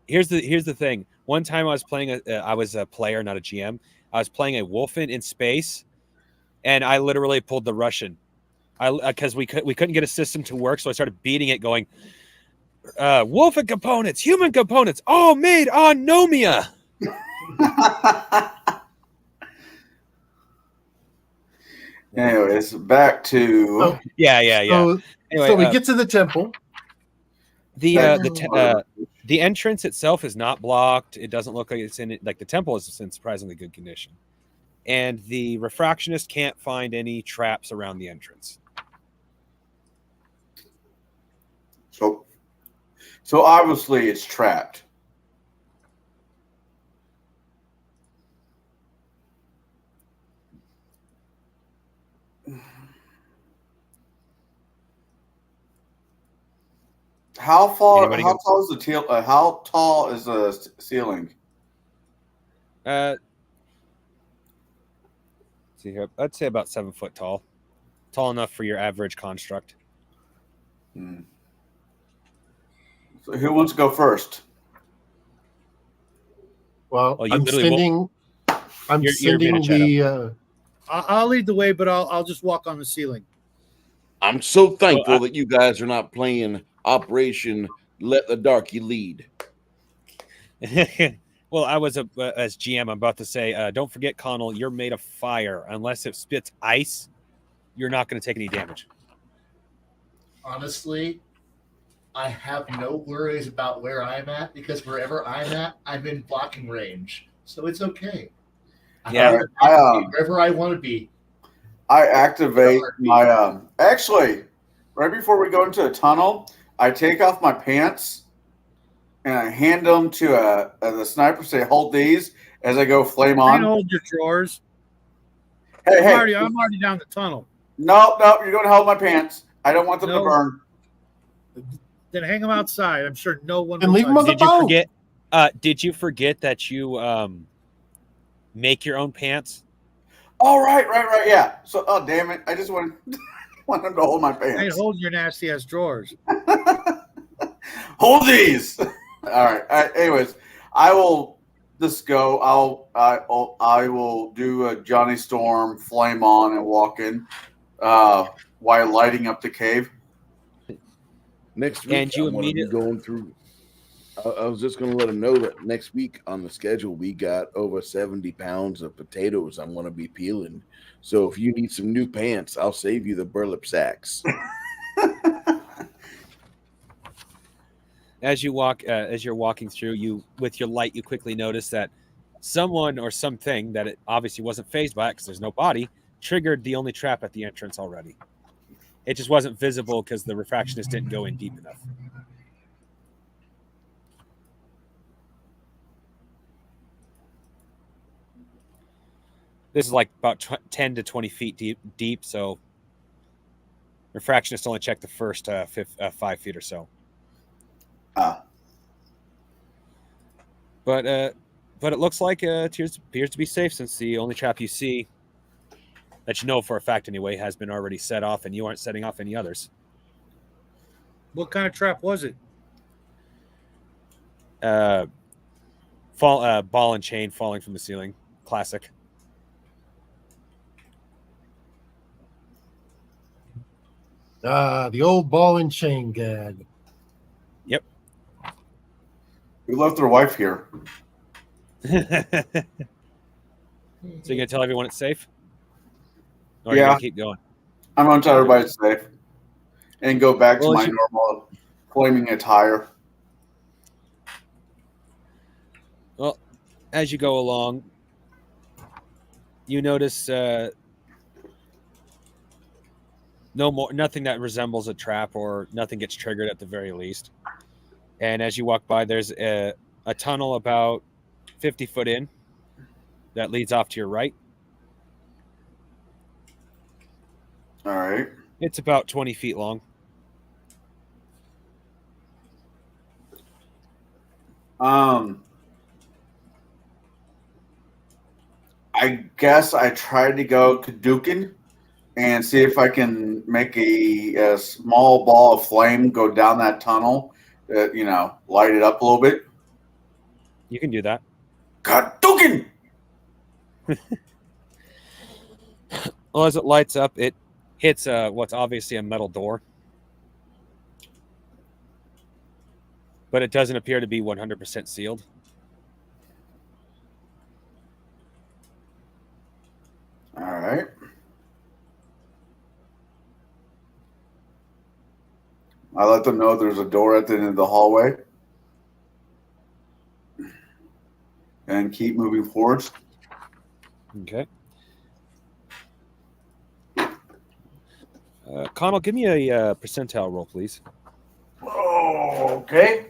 Here's the thing. One time I was playing I was a player, not a GM. I was playing a Wolfen in space, and I literally pulled the Russian. Because we couldn't get a system to work, so I started beating it, going, Wolfen components, human components, all made on Nomia. Anyways, back to Yeah. So, Anyway, so we get to the temple. The entrance itself is not blocked. It doesn't look like it's in it. Like the temple is in surprisingly good condition, and the refractionist can't find any traps around the entrance. So obviously it's trapped. How tall is the ceiling? See here, I'd say about 7 foot tall. Tall enough for your average construct. So who wants to go first? Well, Oh, you I'm literally sending. I'm You're sending the. I'll lead the way, but I'll just walk on the ceiling. I'm so thankful that you guys are not playing Operation Let the Darky Lead. Well, I was as GM. I'm about to say, don't forget, Connell, you're made of fire. Unless it spits ice, you're not going to take any damage. Honestly, I have no worries about where I'm at because wherever I'm at, I'm in blocking range, so it's okay. Yeah. Wherever I want to be. I activate my actually right before we go into a tunnel, I take off my pants and I hand them to the sniper. Say, hold these as I go flame on. Hold your drawers. Hey, I'm already down the tunnel. No, you're going to hold my pants. I don't want them to burn. Then hang them outside. I'm sure no one. And leave them on the boat. Did you forget that you make your own pants? Oh, right, yeah. So, damn it, I just want them to hold my pants. Hey, hold your nasty ass drawers. Hold these. All right. Anyways, I will just go. I will do a Johnny Storm flame on and walk in while lighting up the cave. Next week, And you I'm gonna be going through. I was just going to let them know that next week on the schedule, we got over 70 pounds of potatoes I'm going to be peeling. So if you need some new pants, I'll save you the burlap sacks. As you're walking through, with your light, you quickly notice that someone or something that it obviously wasn't phased by it because there's no body, triggered the only trap at the entrance already. It just wasn't visible because the refractionist didn't go in deep enough. This is like about 10 to 20 feet deep, so refractionist only checked the first 5 feet or so. But it looks like it appears to be safe since the only trap you see that you know for a fact anyway has been already set off, and you aren't setting off any others. What kind of trap was it? Ball and chain falling from the ceiling. Classic. The old ball and chain gag. Yep. We left their wife here. So you're gonna tell everyone it's safe? Or are you Yeah. gonna keep going? I'm going to tell everybody it's safe and go back to Well, my you- normal flaming attire. Well, as you go along, you notice nothing that resembles a trap, or nothing gets triggered at the very least. And as you walk by, there's a tunnel about 50 foot in that leads off to your right. All right. It's about 20 feet long. I guess I tried to go Kadukin and see if I can make a small ball of flame go down that tunnel, light it up a little bit. You can do that. Kadukin! Well, as it lights up, it hits what's obviously a metal door. But it doesn't appear to be 100% sealed. All right. I let them know there's a door at the end of the hallway. And keep moving forwards. Okay. Connell, give me a percentile roll, please. Oh, okay.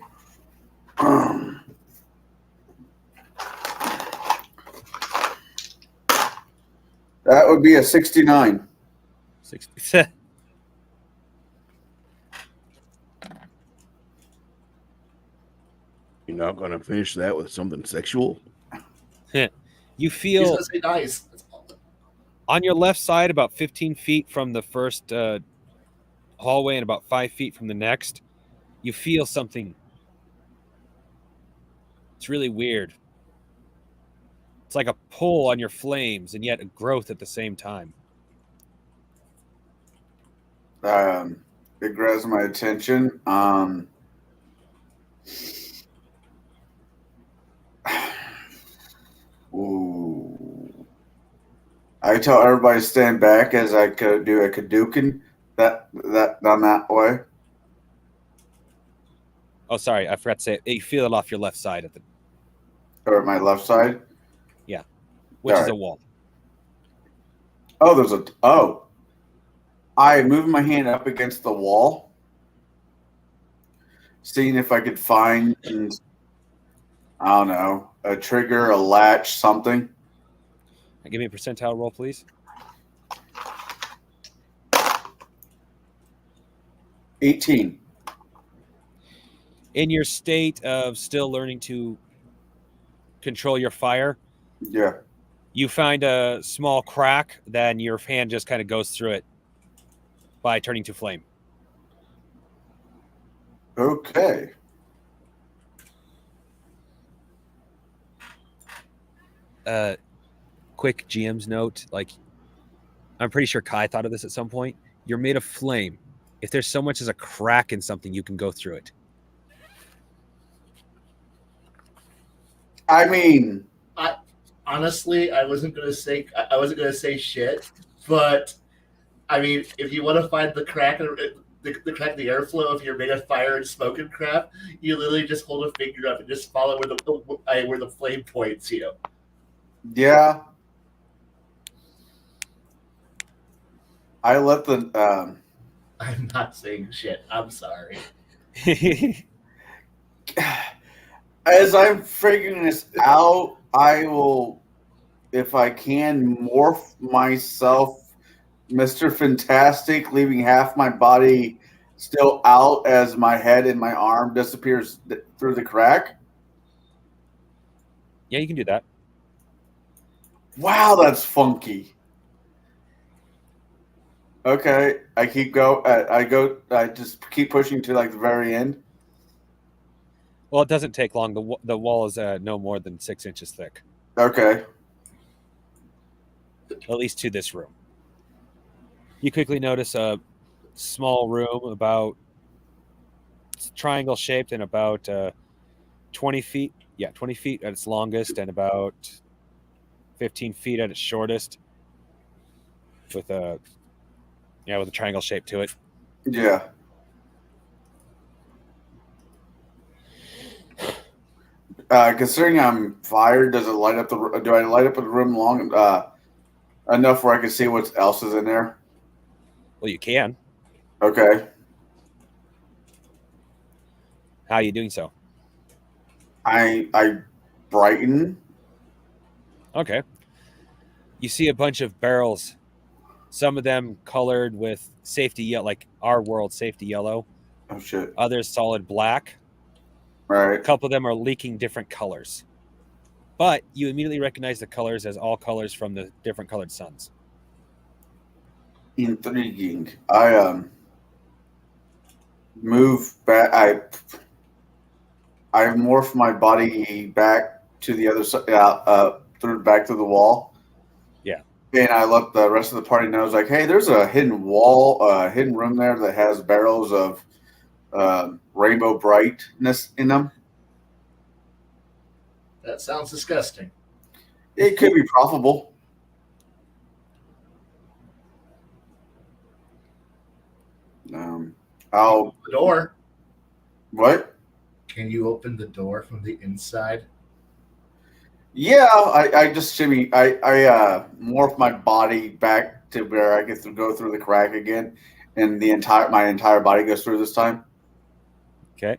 That would be a 69. 60. You're not going to finish that with something sexual? You He's feel gonna say nice. That's all. on your left side, about 15 feet from the first hallway and about 5 feet from the next, you feel something. It's really weird. It's like a pull on your flames and yet a growth at the same time. It grabs my attention. Ooh. I tell everybody to stand back as I could do a Kadukin that down that way. Oh, sorry, I forgot to say it. You feel it off your left side Or my left side. which All is right. a wall. Oh, I moved my hand up against the wall, seeing if I could find, I don't know, a trigger, a latch, something. Give me a percentile roll, please. 18. In your state of still learning to control your fire, Yeah. you find a small crack, then your hand just kind of goes through it by turning to flame. Okay. Quick GM's note, like, I'm pretty sure Kai thought of this at some point. You're made of flame. If there's so much as a crack in something, you can go through it. I mean, Honestly, I wasn't gonna say shit, but I mean, if you want to find the crack in the crack in the airflow, if you're made of fire and smoke and crap, you literally just hold a finger up and just follow where the flame points. yeah. I let the I'm not saying shit. I'm sorry. as I'm figuring this out, I will, if I can, morph myself, Mr. Fantastic, leaving half my body still out as my head and my arm disappears through the crack. Yeah, you can do that. Wow, that's funky. Okay, I keep go. I just keep pushing to like the very end. Well, it doesn't take long. The wall is no more than 6 inches thick, Okay. at least to this room. You quickly notice a small room about triangle shaped and about 20 feet. Yeah, 20 feet at its longest and about 15 feet at its shortest, with a triangle shape to it. Yeah. Considering I'm fired, does it light up the? Do I light up the room long enough where I can see what else is in there? Well, you can. Okay. How are you doing so? I brighten. Okay. You see a bunch of barrels, some of them colored with safety yellow, like our world safety yellow, Oh shit! others solid black. All A right. couple of them are leaking different colors. But you immediately recognize the colors as all colors from the different colored suns. Intriguing. I move back. I morph my body back to the other side, through back to the wall. Yeah. And I let the rest of the party know, like, hey, there's a hidden wall, hidden room there that has barrels of rainbow brightness in them. That sounds disgusting. It could be profitable. I'll The door. what? Can you open the door from the inside? Yeah, I just shimmy. I morph my body back to where I get to go through the crack again, and my entire body goes through this time. Okay.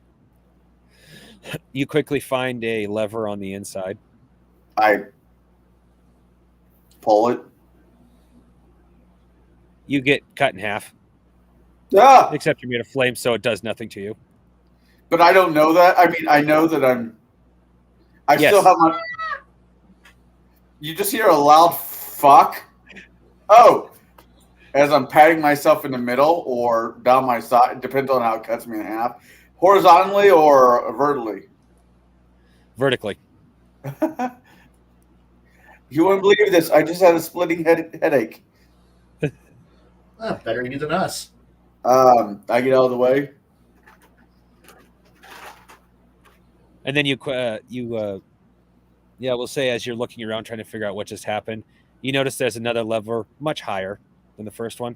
You quickly find a lever on the inside. I pull it. You get cut in half, Ah! except you're made of flame, so it does nothing to you. But I don't know that. I mean, I know that I Yes. still have my. You just hear a loud fuck. Oh, as I'm patting myself in the middle or down my side, depends on how it cuts me in half, horizontally or vertically. Vertically. You wouldn't believe this. I just had a splitting headache. Better you than us. I get out of the way. And then we'll say as you're looking around trying to figure out what just happened, you notice there's another lever much higher than the first one.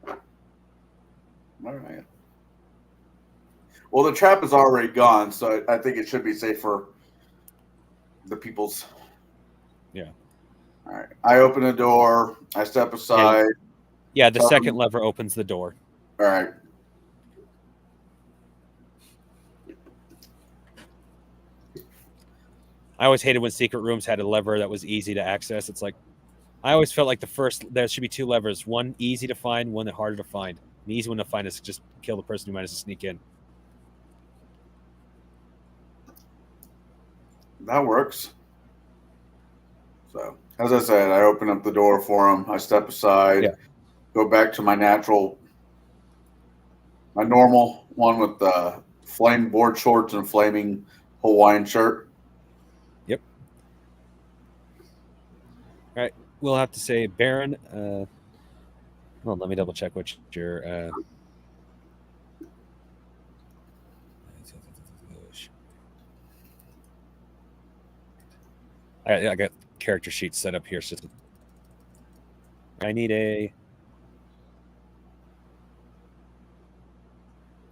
All right. Well, the trap is already gone, so I think it should be safe for the people's. Yeah. All right. I open the door. I step aside. Yeah, the second lever opens the door. All right. I always hated when secret rooms had a lever that was easy to access. It's like, I always felt like there should be two levers, one easy to find, one harder to find. The easy one to find is just kill the person who managed to sneak in. That works. So, as I said, I open up the door for him. I step aside, go back to my normal one with the flame board shorts and flaming Hawaiian shirt. Yep. All right. We'll have to say Baron. Well, let me double check what your. I got character sheets set up here. So I need a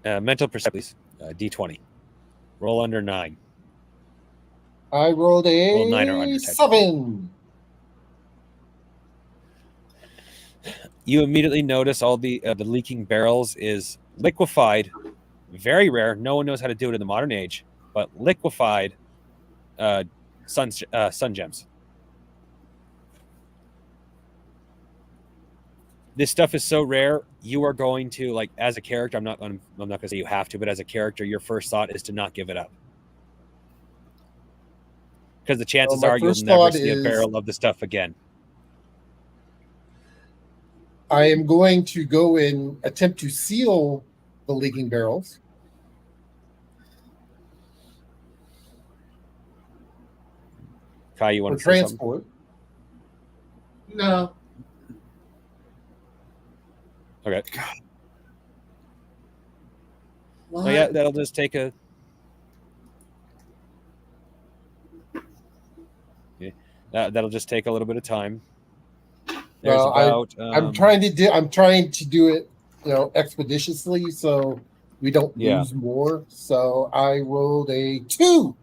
mental perception, please. D20. Roll under 9. I rolled Roll 9 or a under. 7. You immediately notice all the leaking barrels is liquefied. Very rare. No one knows how to do it in the modern age, but liquefied sun gems. This stuff is so rare. You are going to, like, as a character, I'm not going to say you have to, but as a character, your first thought is to not give it up, because the chances are you'll never see a barrel of the stuff again. I am going to go and attempt to seal the leaking barrels. Kai, you For want to say something? transport. No. Okay. What? Oh yeah, that'll just take a. Yeah, that'll just take a little bit of time. There's Well, about. I'm trying to do it, expeditiously, so we don't Yeah. lose more. So I rolled a 2.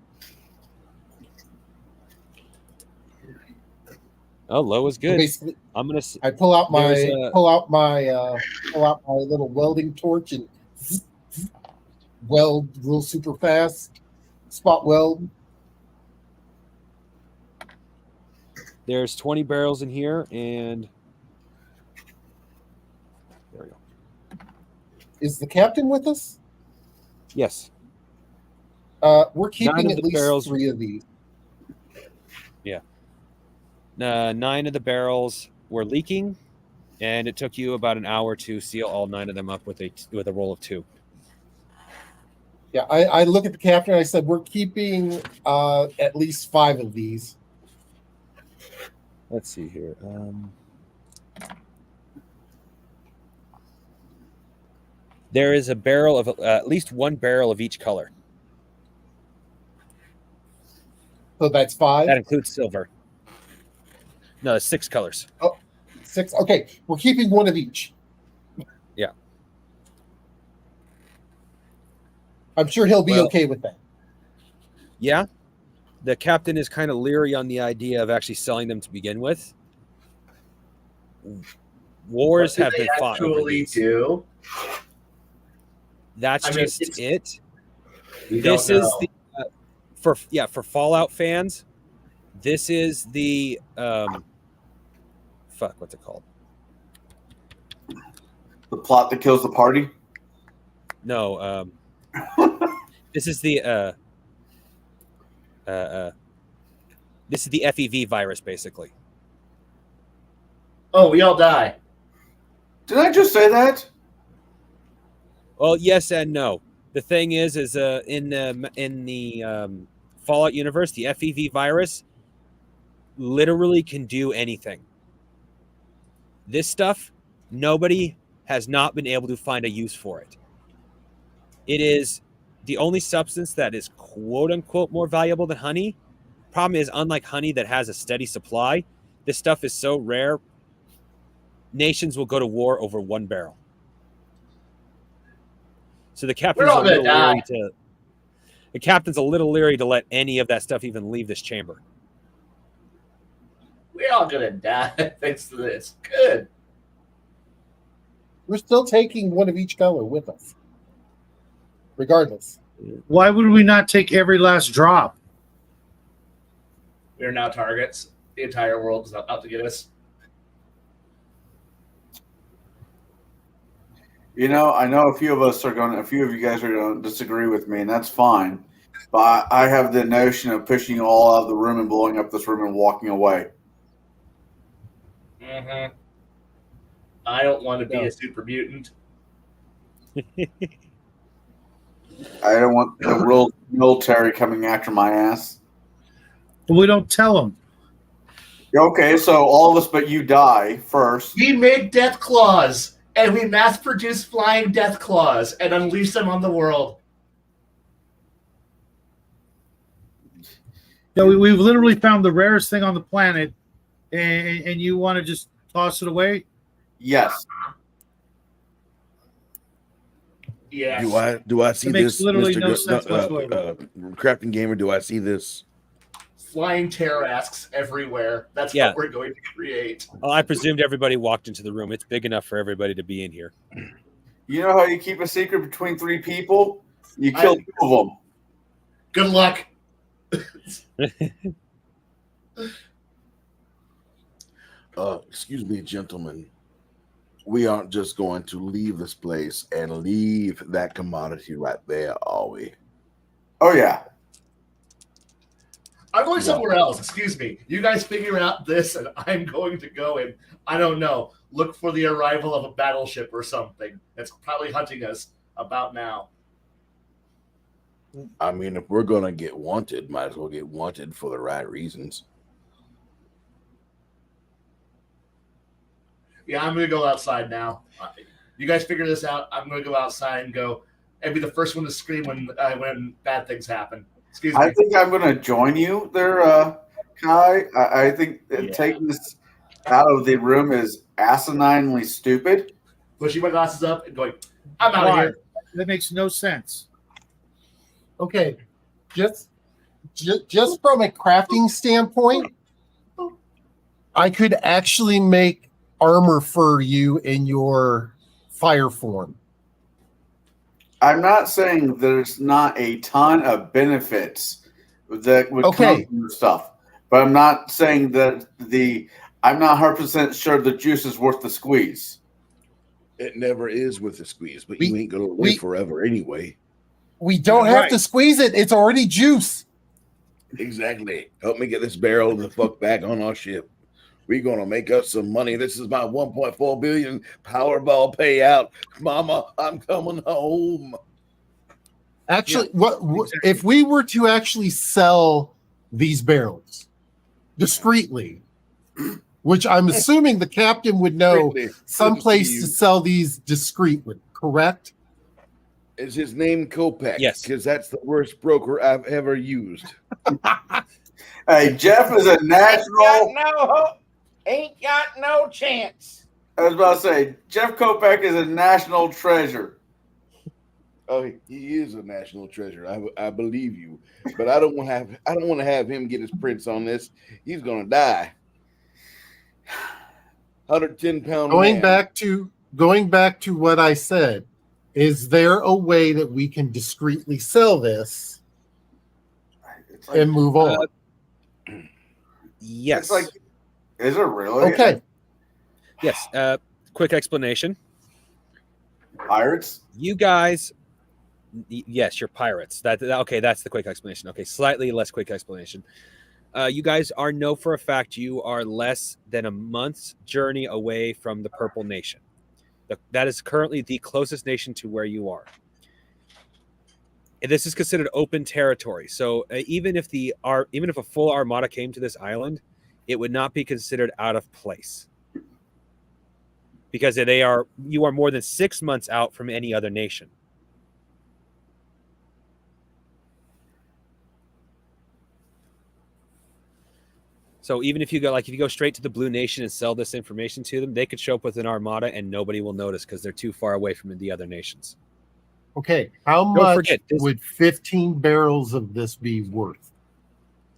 Oh, low is So good. basically, I'm gonna. I pull out There's my little welding torch and weld real super fast, spot weld. There's 20 barrels in here, and there we go. Is the captain with us? Yes. We're keeping at least barrels- 3 of these. 9 of the barrels were leaking, and it took you about an hour to seal all 9 of them up with a roll of 2. Yeah, I look at the captain and I said, we're keeping at least 5 of these. Let's see here. There is a barrel of at least 1 barrel of each color. So that's 5. That includes silver. No, it's 6 colors. 6. Okay, we're keeping 1 of each. Yeah. I'm sure he'll be Well- okay with that. Yeah. The captain is kind of leery on the idea of actually selling them to begin with. Wars What do have they been fought over actually these. do? That's I mean, just it's- it. We This don't is know. the for Fallout fans. This is the what's it called? The plot that kills the party. No, this is the this is the FEV virus, basically. Oh, we all die. Did I just say that? Well, yes and no. The thing is in the Fallout universe, the FEV virus literally can do anything. This stuff, nobody has not been able to find a use for it. It is the only substance that is quote unquote more valuable than honey. Problem is, unlike honey that has a steady supply, this stuff is so rare, nations will go to war over 1 barrel. So the captain's all a gonna little leery die. to. The captain's a little leery to let any of that stuff even leave this chamber. We're all gonna die thanks to this. Good. We're still taking 1 of each color with us, regardless. Why would we not take every last drop? We are now targets. The entire world is out to get us. I know a few of you guys are going to disagree with me, and that's fine. But I have the notion of pushing you all out of the room and blowing up this room and walking away. Mm-hmm. I don't want to be No. a super mutant. I don't want the real military coming after my ass. But we don't tell them. Okay, so all of us but you die first. We made death claws, and we mass produce flying death claws and unleash them on the world. Yeah, we've literally found the rarest thing on the planet, and you want to just toss it away? Yes. Yes. Do I see It makes this, literally Mr. no sense whatsoever. Crafting Gamer? Do I see this? Flying terrasks everywhere. That's Yeah. what we're going to create. Well, I presumed everybody walked into the room. It's big enough for everybody to be in here. You know how you keep a secret between 3 people? You kill 2 of them. Good luck. Excuse me, gentlemen. We aren't just going to leave this place and leave that commodity right there, are we? Oh, yeah. I'm going somewhere else. Excuse me. You guys figure out this, and I'm going to go and, I don't know, look for the arrival of a battleship or something that's probably hunting us about now. I mean, if we're gonna get wanted, might as well get wanted for the right reasons. Yeah, I'm going to go outside now. You guys figure this out. I'm going to go outside and go and be the first one to scream when bad things happen. Excuse me. I think I'm going to join you there, Kai. I think taking this out of the room is asininely stupid. Pushing my glasses up and going, I'm out of Why? here. That makes no sense. Okay, just from a crafting standpoint, I could actually make armor for you in your fire form. I'm not saying there's not a ton of benefits that would come from the stuff, but I'm not saying that I'm not 100% sure the juice is worth the squeeze. It never is with the squeeze, but you ain't gonna live forever anyway. We don't have to squeeze it. It's already juice. Exactly. Help me get this barrel the fuck back on our ship. We're gonna make us some money. This is my 1.4 billion Powerball payout. Mama, I'm coming home. Actually, if we were to actually sell these barrels discreetly, which I'm assuming the captain would know someplace to sell these discreetly, correct? Is his name Kopeck? Yes. Because that's the worst broker I've ever used. Hey, Jeff is a national. Ain't got no chance. I was about to say, Jeff Kopeck is a national treasure. Oh, he is a national treasure. I believe you, but I don't want to have him get his prints on this. He's gonna die. 110-pound. Going back to what I said. Is there a way that we can discreetly sell this and move on? Yes. Is it really? Okay. Yes. Quick explanation. Pirates? You guys, yes, you're pirates. Okay, that's the quick explanation. Okay, slightly less quick explanation. You guys know for a fact you are less than a month's journey away from the Purple Nation. That is currently the closest nation to where you are. And this is considered open territory. So even if a full armada came to this island, it would not be considered out of place because you are more than 6 months out from any other nation. So even if you go straight to the Blue Nation and sell this information to them, they could show up with an armada and nobody will notice because they're too far away from the other nations. Okay, how much would 15 barrels of this be worth?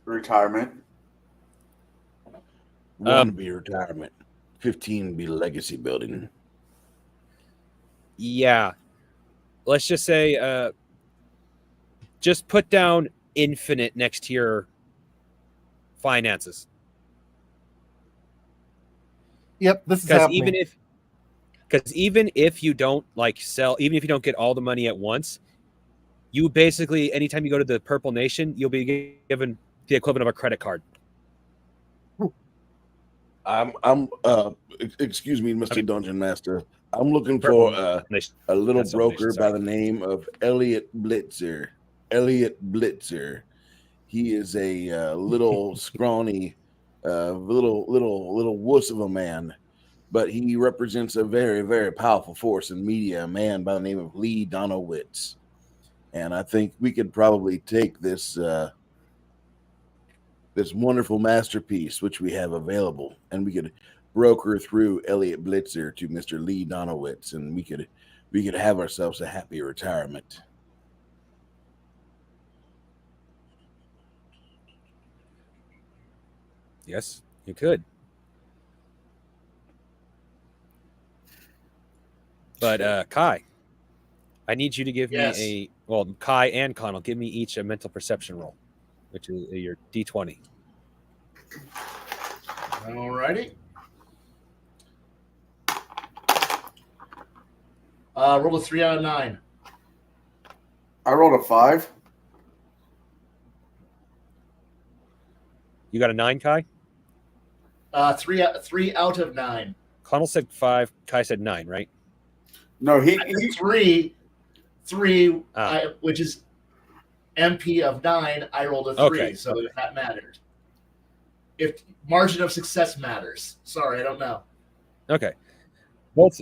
Retirement. 1 be retirement. 15 be legacy building. Yeah. Let's just say just put down infinite next to your finances. Yep, this is happening. Because even if you don't sell, even if you don't get all the money at once, you basically, anytime you go to the Purple Nation, you'll be given the equivalent of a credit card. Excuse me, Mr. Dungeon Master. I'm looking for a little broker by the name of Elliot Blitzer. Elliot Blitzer. He is a little scrawny, little wuss of a man, but he represents a very, very powerful force in media, a man by the name of Lee Donowitz. And I think we could probably take this this wonderful masterpiece, which we have available, and we could broker through Elliot Blitzer to Mr. Lee Donowitz, and we could have ourselves a happy retirement. Yes, you could. But Kai, I need you to give me Kai and Connell, give me each a mental perception roll, which is your D20. Alrighty. Rolled a 3 out of 9. I rolled a 5. You got a 9, Kai? 3 out of 9. Connell said 5. Kai said 9, right? No, he 3, Ah. which is MP of 9. I rolled a 3, Okay. so if that mattered. If margin of success matters. Sorry, I don't know. Okay. Both.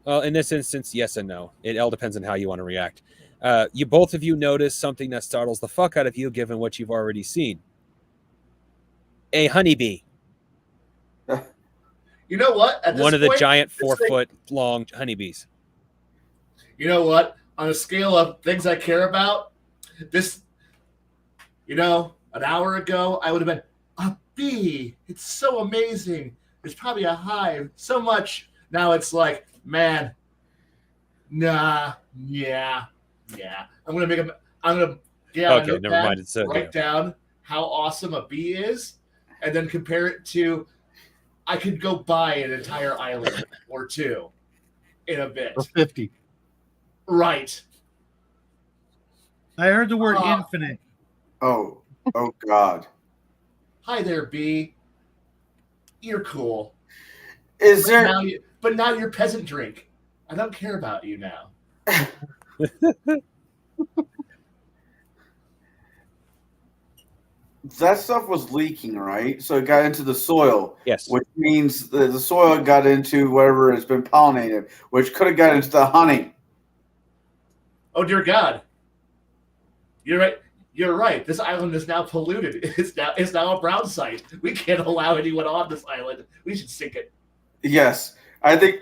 Well, in this instance, yes and no. It all depends on how you want to react. You both of you notice something that startles the fuck out of you, given what you've already seen. A honeybee. You know what? At this One of the point, giant this thing- 4-foot-long honeybees. You know what? On a scale of things I care about, this, an hour ago, I would have been, a bee. It's so amazing. There's probably a hive. So much. Now it's like, man, nah, yeah. I'm going to get on a Okay, never notepad, mind. It's write down how awesome a bee is, and then compare it to, I could go buy an entire island or two in a bit. Or 50. Right. I heard the word Uh, infinite. Oh God. Hi there, bee. You're cool. Is there? But now you're peasant drink. I don't care about you now. That stuff was leaking, right? So it got into the soil, Yes. which means the soil got into whatever has been pollinated, which could have got into the honey. Oh dear God. You're right. You're right. This island is now polluted. It's now a brown site. We can't allow anyone on this island. We should sink it. Yes, I think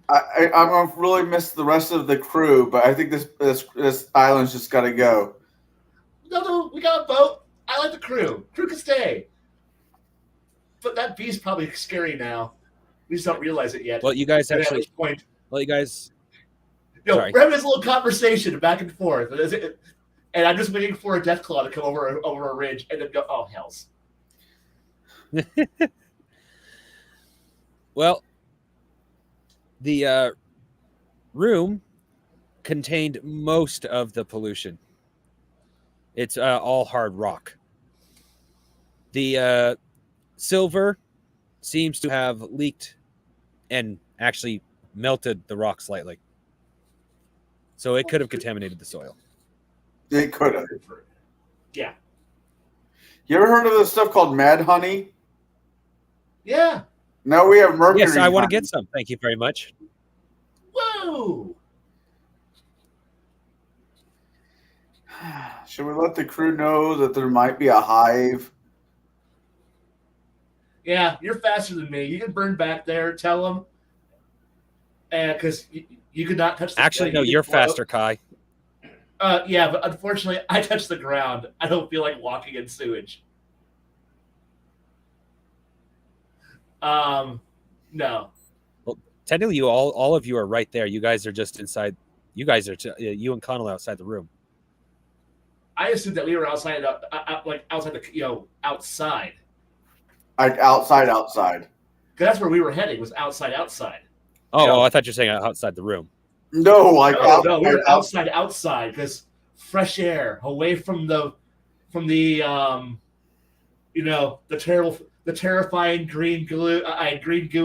I'm gonna really miss the rest of the crew, but I think this island's just got to go. No, we got a boat. I like the crew. Crew can stay. But that bee's probably scary now. We just don't realize it yet. Well, you guys And at actually. this point, Well, you guys. we're having this little conversation back and forth, and I'm just waiting for a deathclaw to come over a ridge and then go, oh hells. Well, the room contained most of the pollution. It's all hard rock. The silver seems to have leaked and actually melted the rock slightly. So it could have contaminated the soil. It could have. Yeah. You ever heard of this stuff called mad honey? Yeah. Now we have mercury. Yes, I want to honey. get some. Thank you very much. Woo! Should we let the crew know that there might be a hive? Yeah, you're faster than me. You can burn back there. Tell them. Because you could not touch the Actually, no, you you're could float. faster, Kai. Yeah, but unfortunately, I touch the ground. I don't feel like walking in sewage. No. Technically, you all of you are right there. You guys are just inside. You guys are you and Connell outside the room. I assumed that we were outside, outside the outside. Like outside. Because that's where we were heading. Was outside. Oh, I thought you were saying outside the room. No, like No, we were outside because fresh air away from the terrifying green goo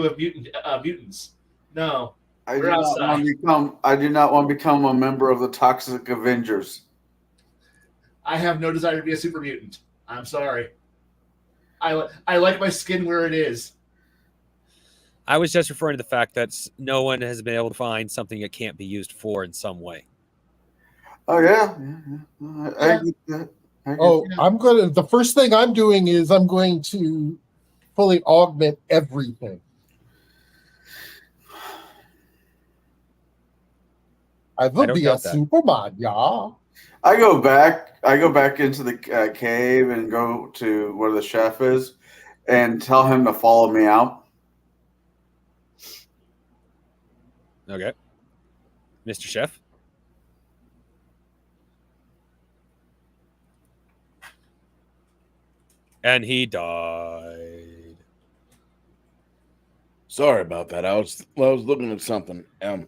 of mutants. No, I we're outside. do not want to become a member of the Toxic Avengers. I have no desire to be a super mutant. I'm sorry. I like my skin where it is. I was just referring to the fact that no one has been able to find something it can't be used for in some way. Oh yeah. I get that. The first thing I'm doing is I'm going to fully augment everything. I will don't be a doubt that. Superman, yeah. I go back into the cave and go to where the chef is and tell him to follow me out. Okay. Mr. Chef? And he died. Sorry about that. I was looking at something. That's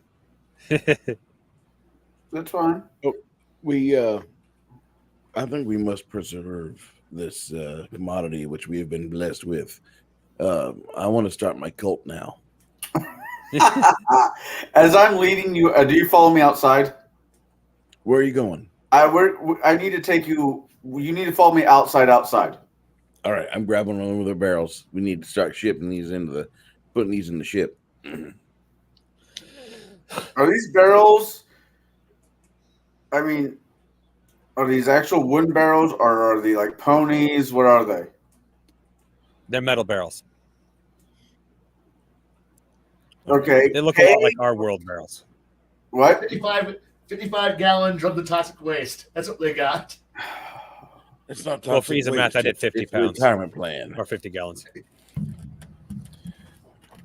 fine. I I think we must preserve this commodity which we have been blessed with. I want to start my cult now. As I'm leading you, do you follow me outside? Where are you going? I need to take you. You need to follow me outside. All right, I'm grabbing one of the barrels. We need to start shipping these putting these in the ship. Are these barrels? I mean, are these actual wooden barrels, or are they like ponies? What are they? They're metal barrels. Okay. They look a lot like our world barrels. What? 55 gallon drum the toxic waste. That's what they got. It's not Well, for ease of math, I did 50 it's pounds. Retirement plan. Or 50 gallons.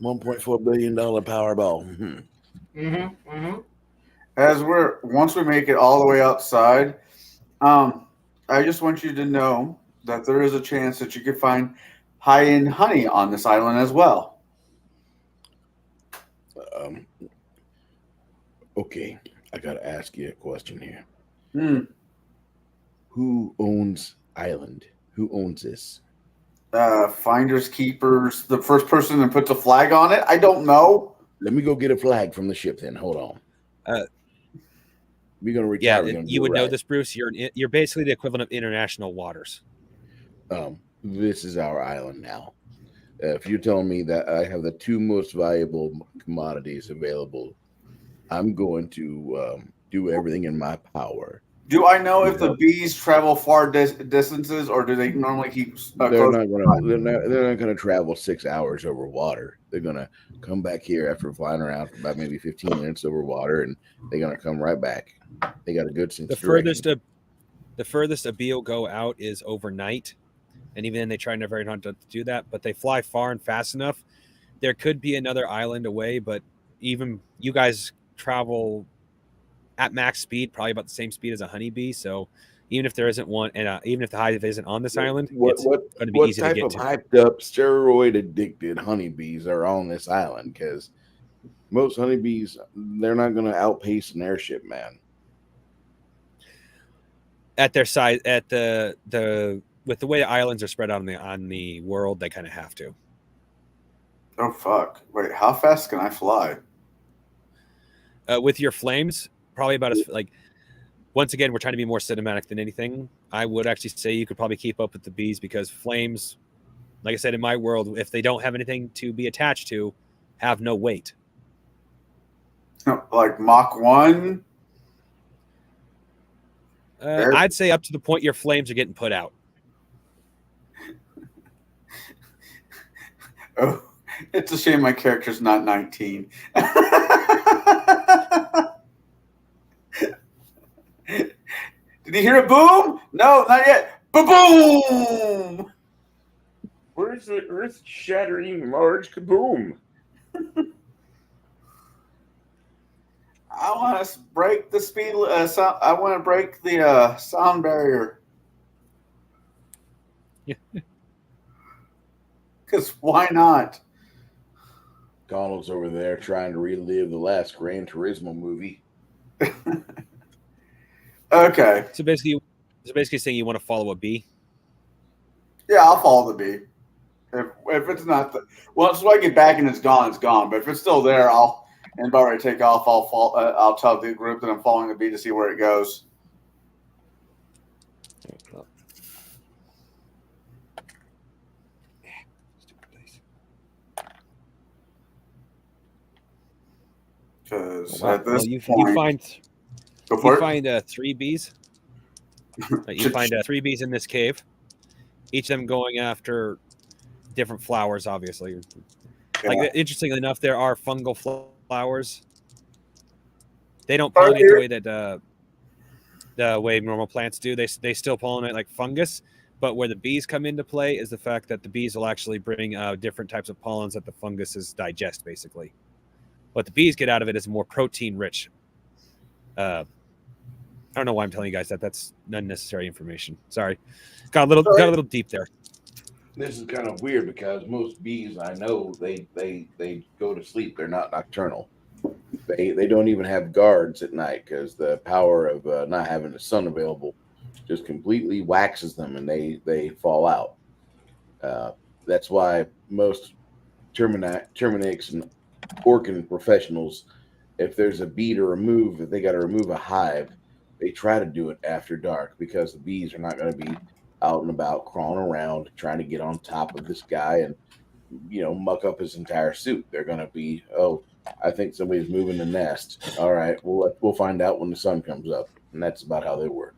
$1.4 billion Powerball. As once we make it all the way outside, I just want you to know that there is a chance that you could find high-end honey on this island as well. Okay, I gotta ask you a question here. Hmm. Who owns Island? Who owns this? Finders keepers. The first person that puts a flag on it. I don't know. Let me go get a flag from the ship. Then hold on. We're gonna retire. Yeah, we're gonna you do would it know right. this, Bruce. You're basically the equivalent of international waters. This is our island now. If you're telling me that I have the two most valuable commodities available, I'm going to do everything in my power. Do I know if the bees travel far distances, or do they normally keep? They're not gonna travel 6 hours over water. They're gonna come back here after flying around for about maybe 15 minutes over water, and they're gonna come right back. They got a good sense. The furthest a bee will go out is overnight, and even then they try very hard to do that. But they fly far and fast enough. There could be another island away, but even you guys travel at max speed, probably about the same speed as a honeybee. So even if there isn't one, and even if the hive isn't on this island, it's going to be easy to get to. What type of hyped up, steroid addicted honeybees are on this island? Because most honeybees, they're not going to outpace an airship, man. At their size, at the with the way the islands are spread out on the world, they kind of have to. Oh fuck! Wait, how fast can I fly? With your flames, probably about as like. Once again, we're trying to be more cinematic than anything. I would actually say you could probably keep up with the bees because flames, like I said, in my world, if they don't have anything to be attached to, have no weight. Like Mach 1? I'd say up to the point your flames are getting put out. Oh, it's a shame my character's not 19. Did you hear a boom? No, not yet. Ba-boom! Where's the earth-shattering large kaboom? I want to break the speed. Sound, I want to break the sound barrier. Because why not? Donald's over there trying to relive the last Gran Turismo movie. Okay. So basically saying you want to follow a bee. Yeah, I'll follow the bee. If it's not once I get back and it's gone, it's gone. But if it's still there, and about ready to take off, I'll tell the group that I'm following the bee to see where it goes. Because at this you point, find 3 bees. You find 3 bees in this cave. Each of them going after different flowers, obviously. Yeah. Like interestingly enough, there are fungal flowers. They don't pollinate the way that the way normal plants do. They still pollinate like fungus, but where the bees come into play is the fact that the bees will actually bring different types of pollens that the funguses digest, basically. What the bees get out of it is more protein-rich. I don't know why I'm telling you guys that. That's unnecessary information. Sorry, got a little deep there. This is kind of weird because most bees I know they go to sleep. They're not nocturnal. They don't even have guards at night because the power of not having the sun available just completely waxes them, and they fall out. That's why most Terminix and Orkin professionals, if there's a beat or a move that they got to remove a hive, they try to do it after dark because the bees are not going to be out and about crawling around trying to get on top of this guy and muck up his entire suit. They're going to be, oh, I think somebody's moving the nest. All right, we'll find out when the sun comes up, and that's about how they work.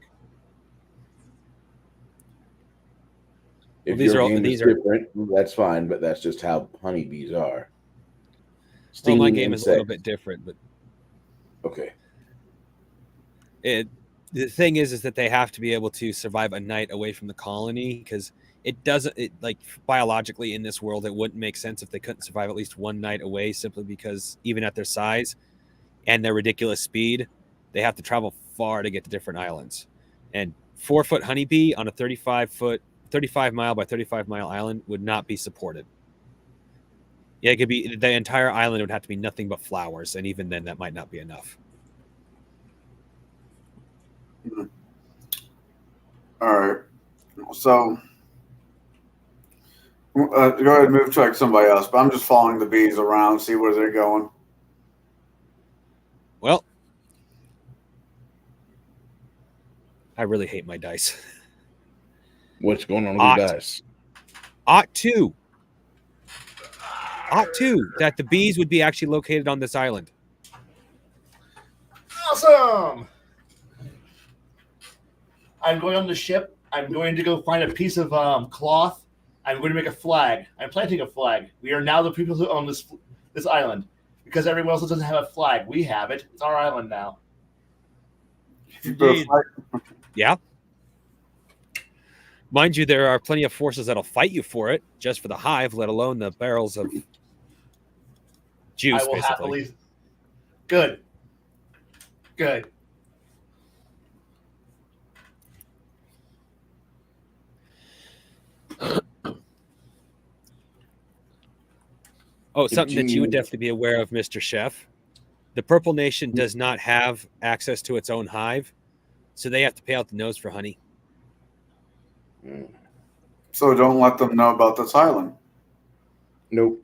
If your game is different, that's fine, but that's just how honeybees are. Well, my game is a little bit different, but okay. The thing is that they have to be able to survive a night away from the colony, because like biologically in this world, it wouldn't make sense if they couldn't survive at least one night away, simply because even at their size and their ridiculous speed, they have to travel far to get to different islands. And 4-foot honeybee on a 35 mile by 35 mile island would not be supported. Yeah, it could be the entire island would have to be nothing but flowers, and even then, that might not be enough. All right, so go ahead and move to somebody else. But I'm just following the bees around, see where they're going. Well, I really hate my dice. What's going on with your dice? Ought to that the bees would be actually located on this island. Awesome! I'm going on the ship. I'm going to go find a piece of cloth. I'm going to make a flag. I'm planting a flag. We are now the people who own this island, because everyone else doesn't have a flag. We have it. It's our island now. Yeah. Mind you, there are plenty of forces that'll fight you for it, just for the hive, let alone the barrels of juice, I will basically. happily. Good. Oh, something that you would definitely be aware of, Mr. Chef. The Purple Nation does not have access to its own hive, so they have to pay out the nose for honey. So don't let them know about this island. Nope.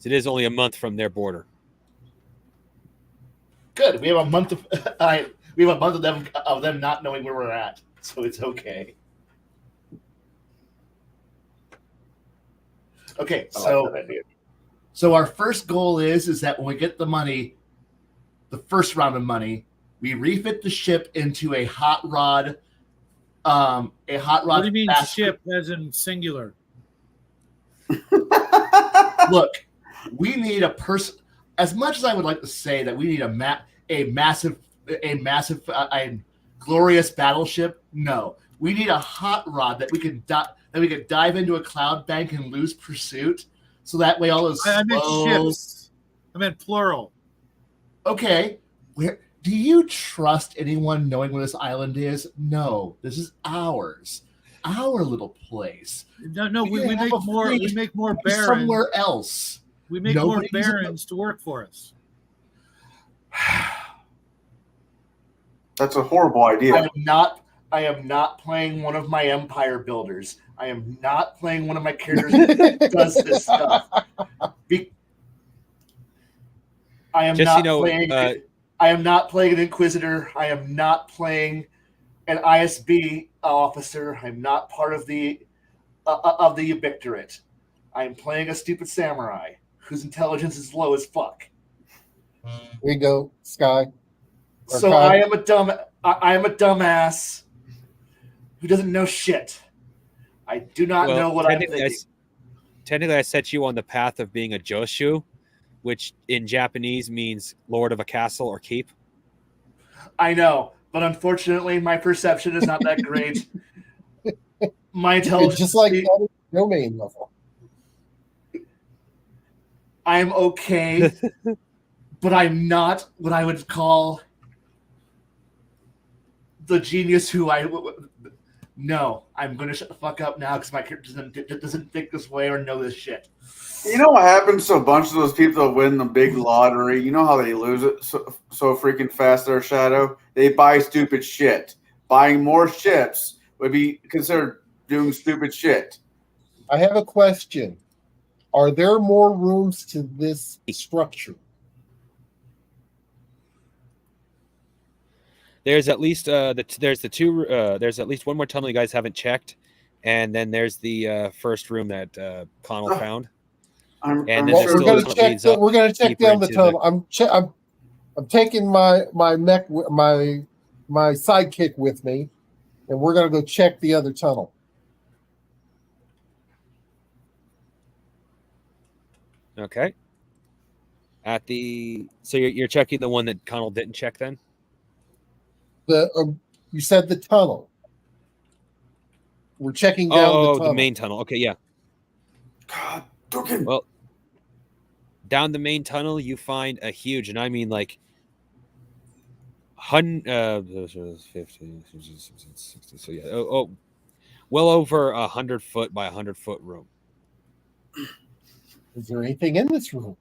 It is only a month from their border. Good. We have a month of them not knowing where we're at, so it's okay. Okay, so our first goal is that when we get the money, the first round of money, we refit the ship into a hot rod. What do you mean ship as in singular? Look, we need a person. As much as I would like to say that we need a massive, glorious battleship, no, we need a hot rod that we could dive into a cloud bank and lose pursuit, so that way all those. I meant ships. I meant plural. Okay, where do you trust anyone knowing where this island is? No, this is ours, our little place. No, we make more. We make more barons somewhere else. We make more barons to work for us. That's a horrible idea. I am not playing one of my empire builders. I am not playing one of my characters that does this stuff. I am not playing an Inquisitor. I am not playing an ISB officer. I'm not part of the Ubictorate. I am playing a stupid samurai whose intelligence is low as fuck. Here you go, Sky. So I am a dumbass who doesn't know shit. I do not know what I'm thinking. Technically, I set you on the path of being a Joshu, which in Japanese means lord of a castle or keep. I know, but unfortunately, my perception is not that great. My intelligence, just like domain level. I'm okay, but I'm not what I would call the genius who I. No, I'm going to shut the fuck up now because my character doesn't think this way or know this shit. You know what happens to a bunch of those people that win the big lottery? You know how they lose it so freaking fast, their Shadow? They buy stupid shit. buying more ships would be considered doing stupid shit. I have a question. Are there more rooms to this structure? There's at least there's at least one more tunnel you guys haven't checked, and then there's the first room that Connell found. I'm Well, sure we're going to check. We're going to check deeper down the into tunnel. I'm taking my sidekick with me, and we're going to go check the other tunnel. Okay. So you're checking the one that Connell didn't check then? You said the tunnel. We're checking down the tunnel. The main tunnel. Okay, yeah. God, Durkin. Well, down the main tunnel, you find a huge, and I mean like 50, 60, so yeah. Well over 100-foot by 100-foot room. Is there anything in this room?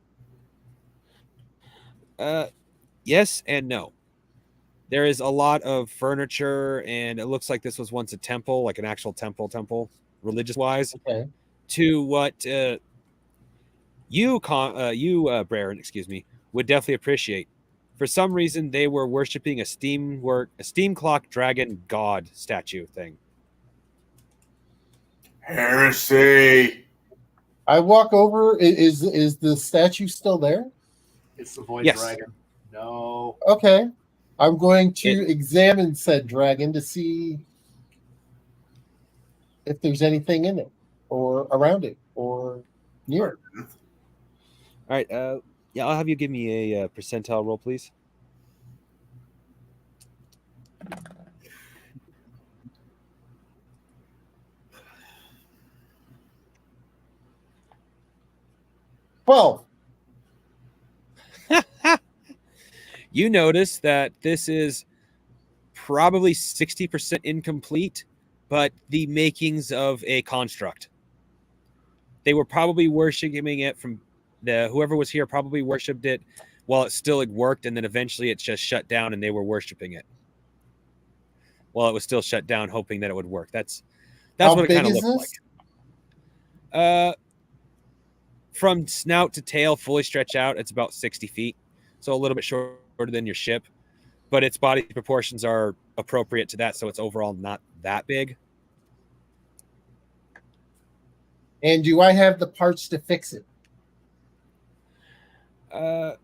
Yes and no. There is a lot of furniture, and it looks like this was once a temple, like an actual temple, religious-wise. Okay. To what you, Braren, excuse me, would definitely appreciate. For some reason, they were worshiping a steam clock dragon god statue thing. Heresy. I walk over. Is the statue still there? It's the Void Yes. Dragon. No. Okay. I'm going to examine said dragon to see if there's anything in it or around it or near it. All right. Yeah, I'll have you give me a percentile roll, please. Well, You notice that this is probably 60% incomplete, but the makings of a construct. They were probably worshiping it from whoever was here probably worshipped it while it still had worked, and then eventually it just shut down and they were worshiping it while it was still shut down, hoping that it would work. That's how what it big kind of is looked this? like. From snout to tail, fully stretched out, it's about 60 feet, so a little bit shorter than your ship, but its body proportions are appropriate to that, so it's overall not that big. And do I have the parts to fix it? Hold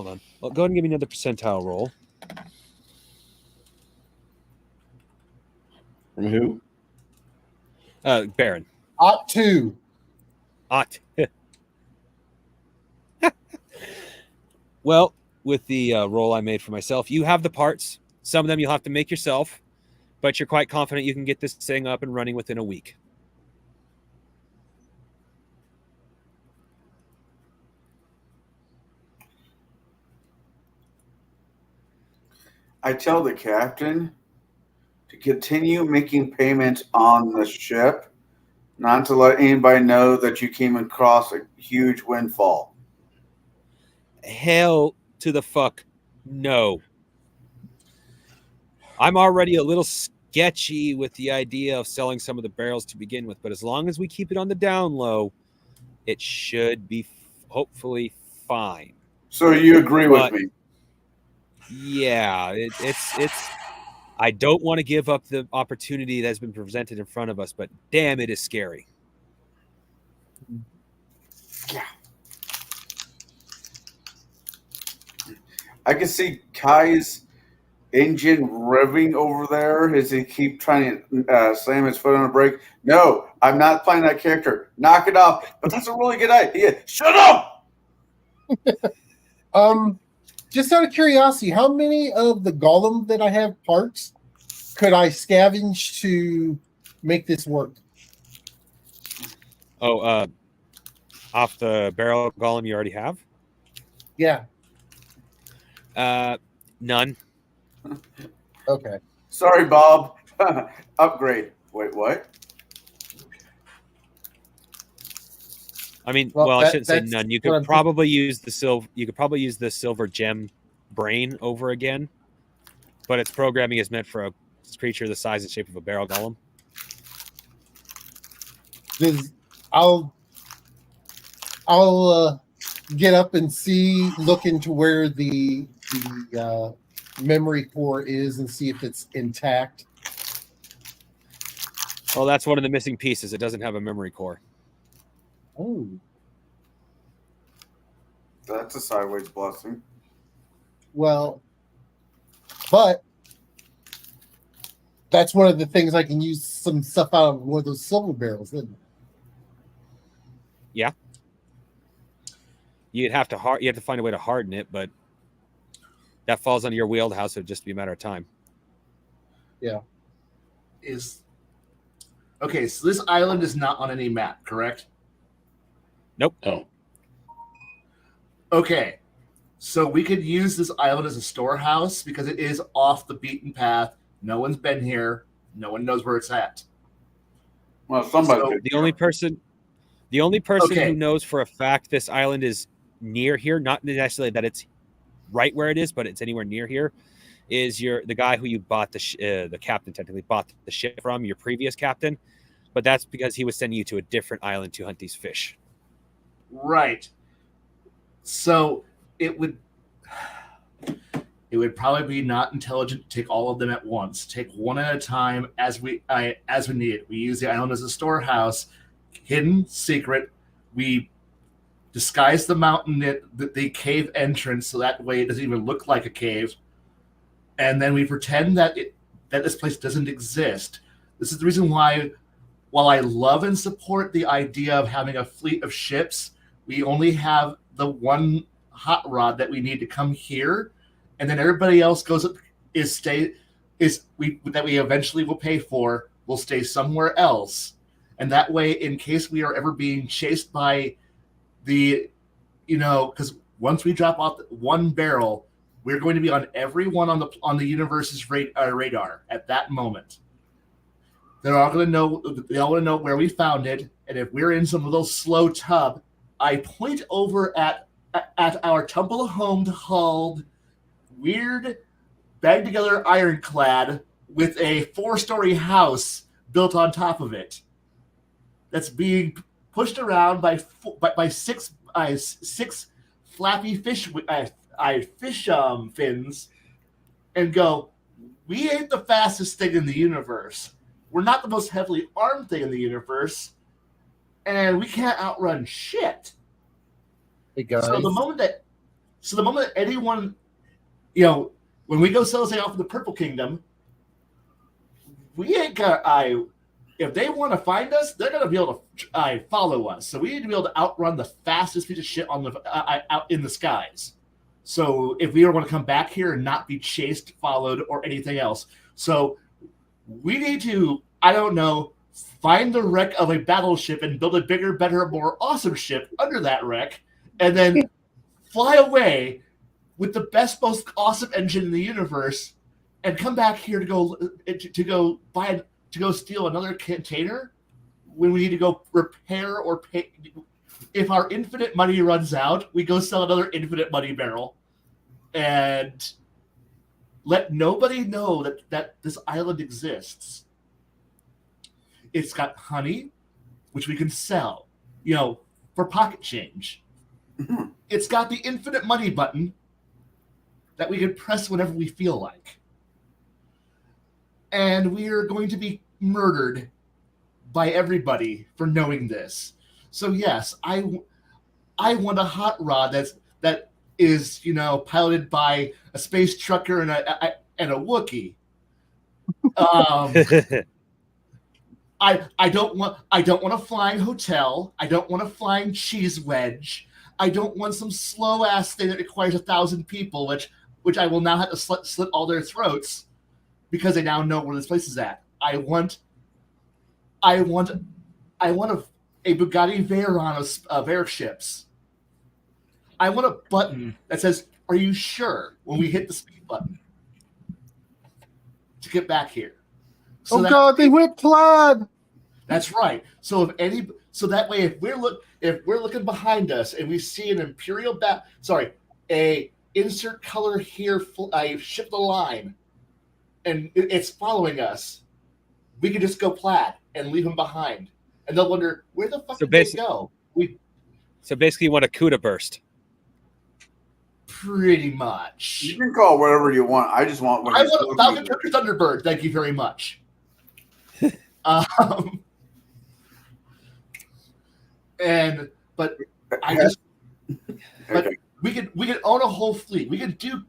on. Well, go ahead and give me another percentile roll. From who? Baron. Ought to. Well, with the roll I made for myself, you have the parts. Some of them you'll have to make yourself, but you're quite confident you can get this thing up and running within a week. I tell the captain to continue making payments on the ship, not to let anybody know that you came across a huge windfall. Hell to the fuck no. I'm already a little sketchy with the idea of selling some of the barrels to begin with, but as long as we keep it on the down low, it should be hopefully fine. So you agree with me? Yeah, it's. I don't want to give up the opportunity that's been presented in front of us, but damn, it is scary. Yeah. I can see Kai's engine revving over there as he keep trying to slam his foot on the brake. No, I'm not playing that character. Knock it off. But that's a really good idea. Shut up! Just out of curiosity, how many of the golem that I have parts could I scavenge to make this work? Oh, off the barrel golem you already have? Yeah. None. Okay. Sorry, Bob. Upgrade. Wait, what? I mean, Well, I shouldn't say that's none. You what could I'm probably use the silver. You could probably use the silver gem brain over again, but its programming is meant for a creature the size and shape of a barrel golem. I'll get up and look into where the memory core is and see if it's intact. Well, that's one of the missing pieces. It doesn't have a memory core. Oh, That's a sideways blessing. well, but that's one of the things I can use some stuff out of one of those silver barrels, isn't it? Yeah. You have to find a way to harden it, but that falls under your wheelhouse. It'd just be a matter of time. Okay, so this island is not on any map, correct? Nope. No. Okay, so we could use this island as a storehouse because it is off the beaten path. No one's been here. No one knows where it's at. Well, somebody. So could- The only person Okay. who knows for a fact this island is near here, not necessarily that it's right where it is, but it's anywhere near here, is the guy who you bought the captain technically bought the ship from, your previous captain, but that's because he was sending you to a different island to hunt these fish. Right. So it would probably be not intelligent to take all of them at once. Take one at a time as we need it. We use the island as a storehouse, hidden, secret. We disguise the mountain, the cave entrance, so that way it doesn't even look like a cave. And then we pretend that this place doesn't exist. This is the reason why, while I love and support the idea of having a fleet of ships, we only have the one hot rod that we need to come here, and then everybody else that we eventually will pay for will stay somewhere else. And that way, in case we are ever being chased by because once we drop off one barrel, we're going to be on every one on the universe's radar at that moment. They're all going to know. They all want to know where we found it, and if we're in some little slow tub, I point over at our tumble-homed, hulled, weird, bag-together ironclad with a 4-story house built on top of it. That's being pushed around by six flappy fish fins, and go, we ain't the fastest thing in the universe. We're not the most heavily armed thing in the universe, and we can't outrun shit. Hey guys. So the moment that anyone, when we go sell something off in the Purple Kingdom, we ain't gonna. If they want to find us, they're gonna be able to follow us. So we need to be able to outrun the fastest piece of shit out in the skies. So if we want to come back here and not be chased, followed, or anything else, so we need to, I don't know, find the wreck of a battleship and build a bigger, better, more awesome ship under that wreck, and then fly away with the best, most awesome engine in the universe, and come back here to go steal another container when we need to go repair or pay. If our infinite money runs out, we go sell another infinite money barrel and let nobody know that this island exists. It's got honey, which we can sell, for pocket change. It's got the infinite money button that we can press whenever we feel like. And we are going to be murdered by everybody for knowing this. So yes, I want a hot rod that is piloted by a space trucker and a Wookiee. I don't want a flying hotel. I don't want a flying cheese wedge. I don't want some slow ass thing that requires 1,000 people, which I will now have to slit all their throats because they now know where this place is at. I want a Bugatti Veyron of airships. I want a button that says, "Are you sure?" when we hit the speed button to get back here. So God, they went plaid. That's right. So that way, if we're looking behind us and we see an Imperial a insert color here. I ship the line, and it's following us. We could just go plaid and leave them behind, and they'll wonder where the fuck did they go. So basically, you want a CUDA burst. Pretty much. You can call whatever you want. I just want. I want a Falcon Turkey Thunderbird. Thank you very much. But we could own a whole fleet. We could do,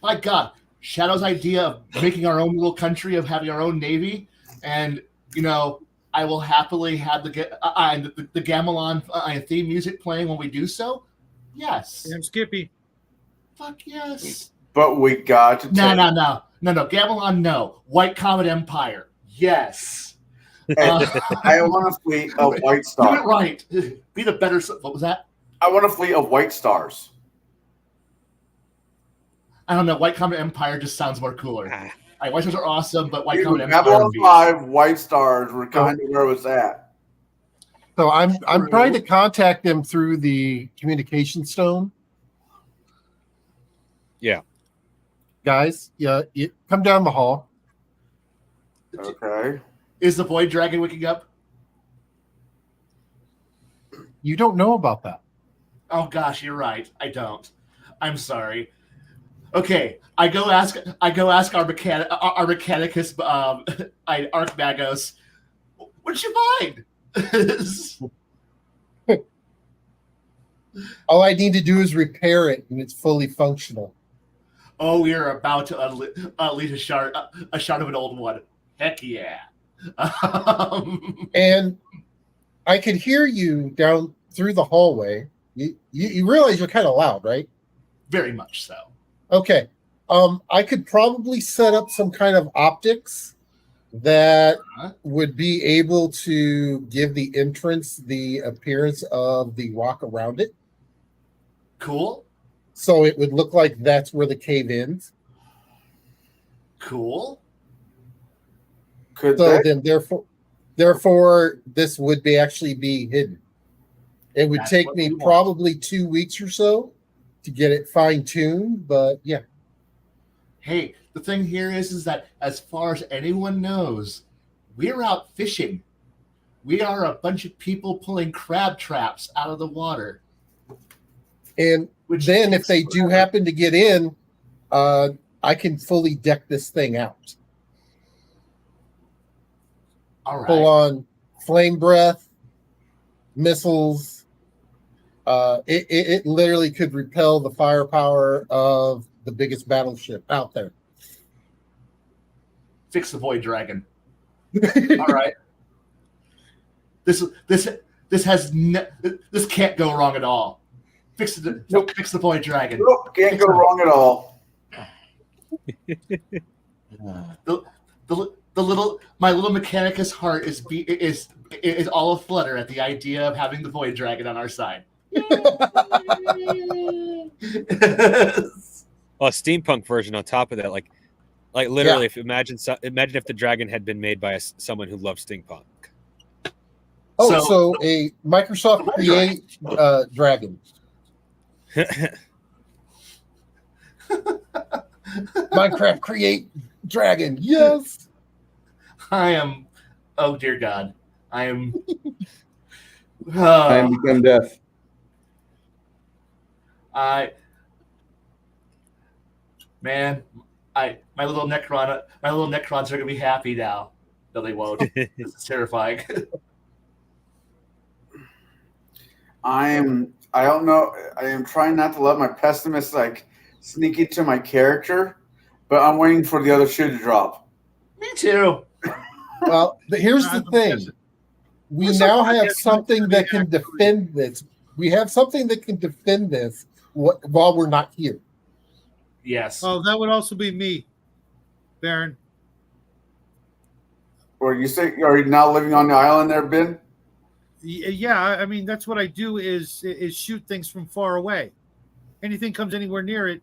my God, Shadow's idea of making our own little country, of having our own navy, and I will happily have the Gamelon theme music playing when we do so. Yes. Damn Skippy. Fuck yes. But we got to No. Gamelon, no. White Comet Empire. Yes. I want a fleet of white stars. Do it right. Be the better. What was that? I want a fleet of white stars. I don't know. White Comet Empire just sounds more cooler. White stars are awesome, but White Comet Empire. Babylon 5 white stars were kind of where it was at. So I'm trying to contact them through the communication stone. Yeah. Guys, you come down the hall. Okay. Is the Void Dragon waking up? You don't know about that. Oh gosh, you're right. I don't. I'm sorry. Okay, I go ask our Mechanicus Archmagos. What did you find? All I need to do is repair it, and it's fully functional. Oh, we are about to unleash a shard of an old one. Heck yeah! And I could hear you down through the hallway. You realize you're kind of loud, right? Very much so. Okay. I could probably set up some kind of optics that would be able to give the entrance the appearance of the rock around it. Cool. So it would look like that's where the cave ends. Cool. Then therefore this would actually be hidden. It would take me probably 2 weeks or so to get it fine-tuned, but yeah. Hey, the thing here is that as far as anyone knows, we're out fishing. We are a bunch of people pulling crab traps out of the water. And then if they do happen to get in, I can fully deck this thing out. All right. Full on flame breath, missiles. It literally could repel the firepower of the biggest battleship out there. Fix the Void Dragon. All right. This can't go wrong at all. Fix the Void Dragon. Nope, can't go wrong at all. My little Mechanicus heart is all aflutter at the idea of having the Void Dragon on our side. Well, a steampunk version on top of that, like literally, if imagine if the dragon had been made by someone who loved steampunk. Oh, so a Microsoft Create dragon. Minecraft Create dragon. Yes. I am. Oh dear God, I am. I am become death. My little Necrons are gonna be happy now. No, they won't. It's terrifying. I don't know. I am trying not to let my pessimist sneak into my character, but I'm waiting for the other shoe to drop. Me too. Well, but here's the thing. We now have something that can defend this. We have something that can defend this while we're not here. Yes. Oh, that would also be me, Baron. Or you say, are you now living on the island there, Ben? Yeah, I mean that's what I do is shoot things from far away. Anything comes anywhere near it.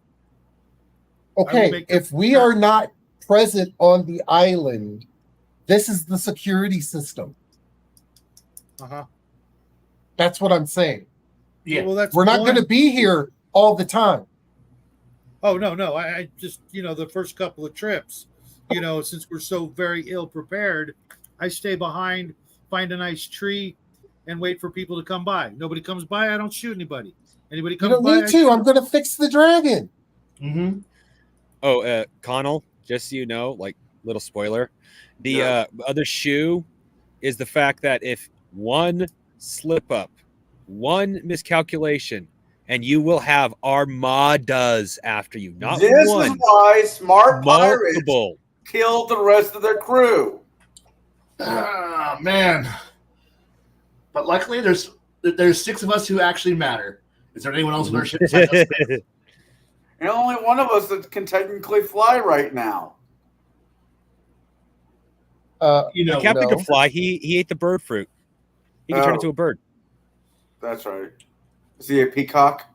Okay, if we are not present on the island, this is the security system. That's what I'm saying. Yeah. Well, we're not going to be here all the time. Oh no! I just the first couple of trips, since we're so very ill prepared, I stay behind, find a nice tree, and wait for people to come by. Nobody comes by, I don't shoot anybody. Anybody You comes don't by, need I to. shoot. I'm going to fix the dragon. Mm-hmm. Oh, Connell, just so you know, like little spoiler, the other shoe is the fact that if one slip up, one miscalculation, and you will have armadas after you, not This is one, why smart pirates multiple. killed the rest of their crew. Ah, man. But luckily, there's 6 of us who actually matter. Is there anyone else on our ship besides us? And only one of us that can technically fly right now. The captain no. could fly. He ate the bird fruit. He can turn into a bird. That's right. Is he a peacock?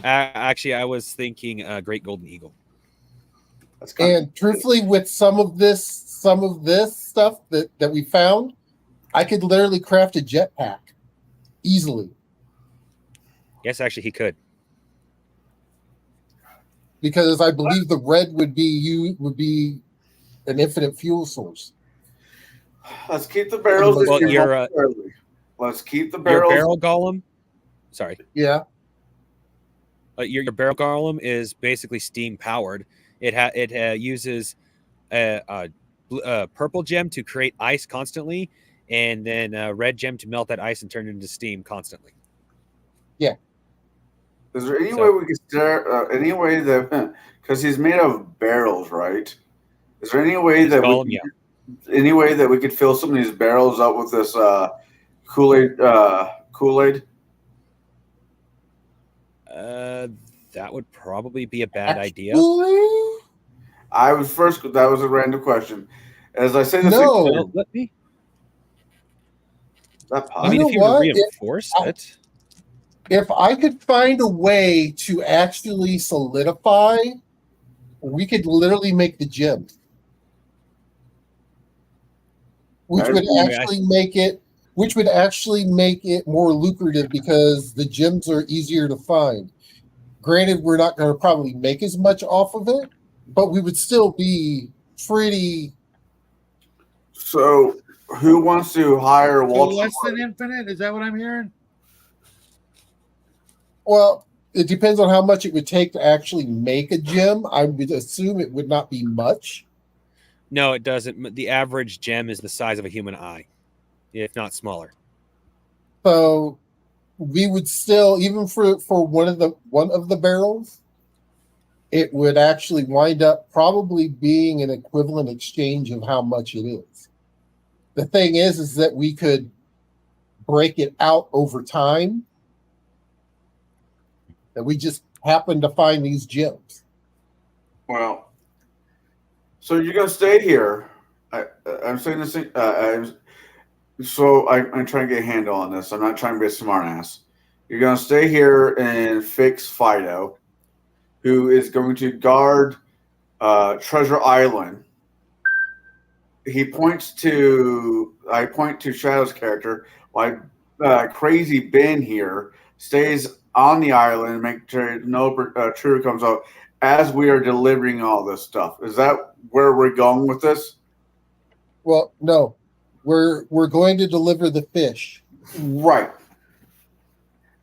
Actually, I was thinking great golden eagle. That's kind And truthfully, with some of this stuff that we found, I could literally craft a jetpack easily Yes, actually, he could. because I believe the red would be an infinite fuel source. Let's keep the barrels. Well, Let's keep the your barrels. barrel golem. Sorry, Yeah, your barrel golem is basically steam powered. It uses a purple gem to create ice constantly, and then a red gem to melt that ice and turn it into steam constantly. Is there any way we could start? Any way that because he's made of barrels, right? Is there any way that Golem, we any way that we could fill some of these barrels up with this Kool-Aid? Kool-Aid? That would probably be a bad idea. I was first. That was a random question. As I say this, No. Well, let me. that I mean, know if you what? reinforce it, if I could find a way to actually solidify, we could literally make the gem, which would actually make it more lucrative because the gems are easier to find. Granted, we're not going to probably make as much off of it, but we would still be pretty. So, who wants to hire So Walter? less than infinite? Is that what I'm hearing? Well, it depends on how much it would take to actually make a gem. I would assume it would not be much. no, it doesn't. The average gem is the size of a human eye, if not smaller. So we would still, even for one of the barrels, it would actually wind up probably being an equivalent exchange of how much it is. The thing is that we could break it out over time. That we just happen to find these gems. Well, so you're gonna stay here. I'm saying this. I'm trying to get a handle on this. I'm not trying to be a smartass. You're gonna stay here and fix Fido, who is going to guard Treasure Island. I point to Shadow's character. While Crazy Ben here stays on the island and make sure no true comes out as we are delivering all this stuff. Is that where we're going with this? Well, no, we're going to deliver the fish. Right.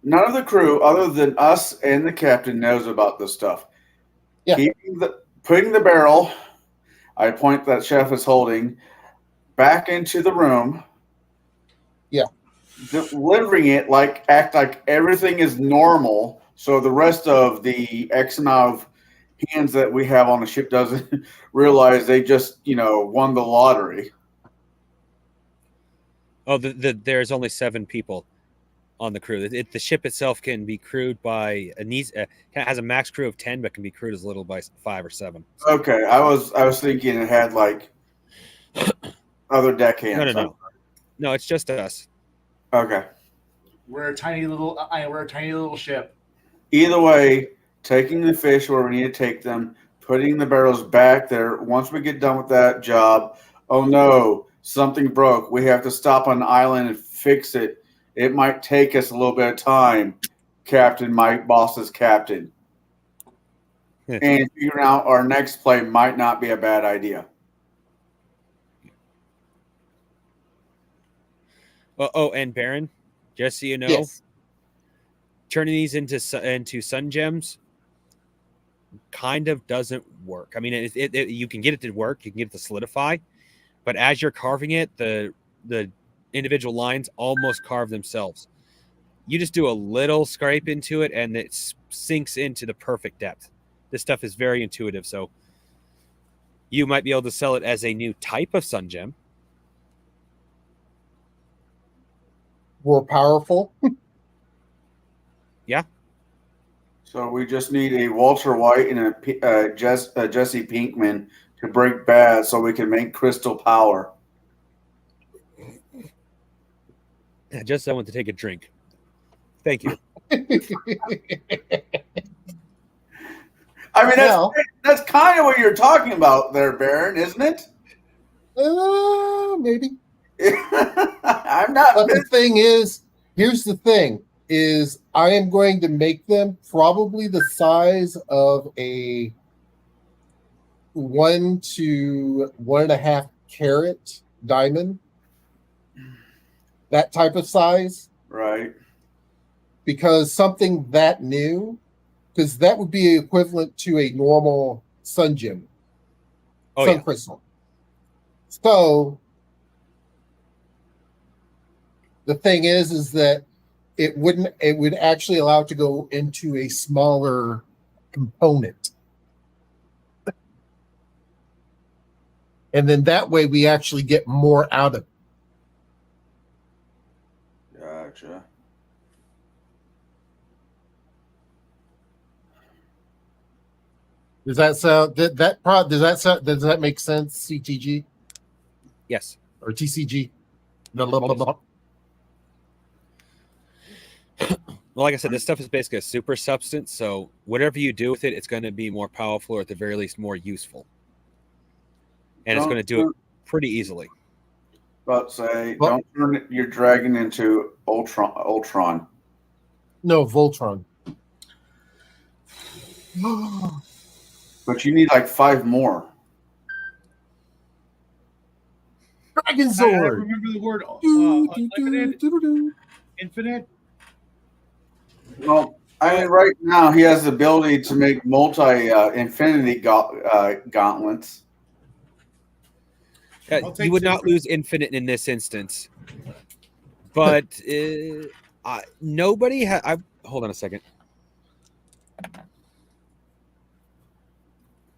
None of the crew, other than us and the captain, knows about this stuff. Yeah. Putting the barrel, I point that chef is holding, back into the room. Yeah. Delivering it act like everything is normal, so the rest of the X amount of hands that we have on the ship doesn't realize they just won the lottery. Oh, there's only 7 people on the crew. The ship itself can be crewed by has a max crew of 10, but can be crewed as little by 5 or 7. Okay, I was thinking it had other deckhands. No, it's just us. Okay. We're a tiny little ship. Either way, taking the fish where we need to take them, putting the barrels back there. Once we get done with that job, oh no, something broke. We have to stop on the island and fix it. It might take us a little bit of time, Captain Mike, boss's captain. and figuring out our next play might not be a bad idea. Oh, and Baron, just so you know, Yes. turning these into sun gems kind of doesn't work. I mean, you can get it to work, you can get it to solidify, but as you're carving it, the individual lines almost carve themselves. You just do a little scrape into it, and it sinks into the perfect depth. This stuff is very intuitive, so you might be able to sell it as a new type of sun gem. More powerful. Yeah. So we just need a Walter White and a Jesse Pinkman to break bad so we can make crystal power. Just I want to take a drink. Thank you. I mean, that's kind of what you're talking about there, Baron, isn't it? Maybe. I'm not. But the thing is, here's the thing: is I am going to make them probably the size of a 1 to 1.5 carat diamond. That type of size, Right. because something that new, because that would be equivalent to a normal sun gem, sun crystal. So the thing is that it would actually allow it to go into a smaller component. And then that way we actually get more out of it. Gotcha. Does that sound does that make sense, CTG? Yes. Or TCG? Blah, blah, blah, blah. Well, like I said, this stuff is basically a super substance, so whatever you do with it, it's going to be more powerful, or at the very least more useful. And it's going to do it pretty easily. But don't turn your dragon into Ultron. No, Voltron. But you need like 5 more. Dragon I Sword. remember the word unlimited, infinite. Well, I mean, right now he has the ability to make infinity gauntlets. You would not lose infinite in this instance, but nobody has. Hold on a second.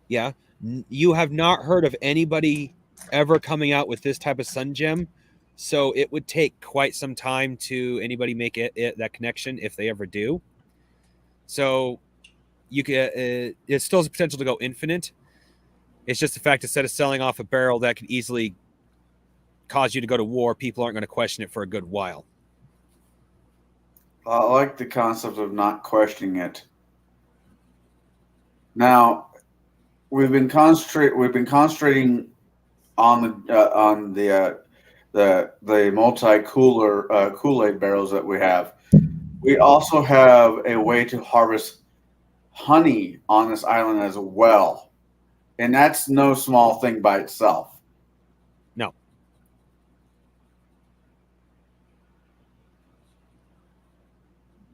Yeah, you have not heard of anybody ever coming out with this type of sun gem, so it would take quite some time to anybody make that connection if they ever do. So you can. It still has the potential to go infinite. It's just the fact instead of selling off a barrel that could easily cause you to go to war, people aren't going to question it for a good while. I like the concept of not questioning it. Now, we've been concentrating on the multi Kool-Aid barrels that we have. We also have a way to harvest honey on this island as well. And that's no small thing by itself. No.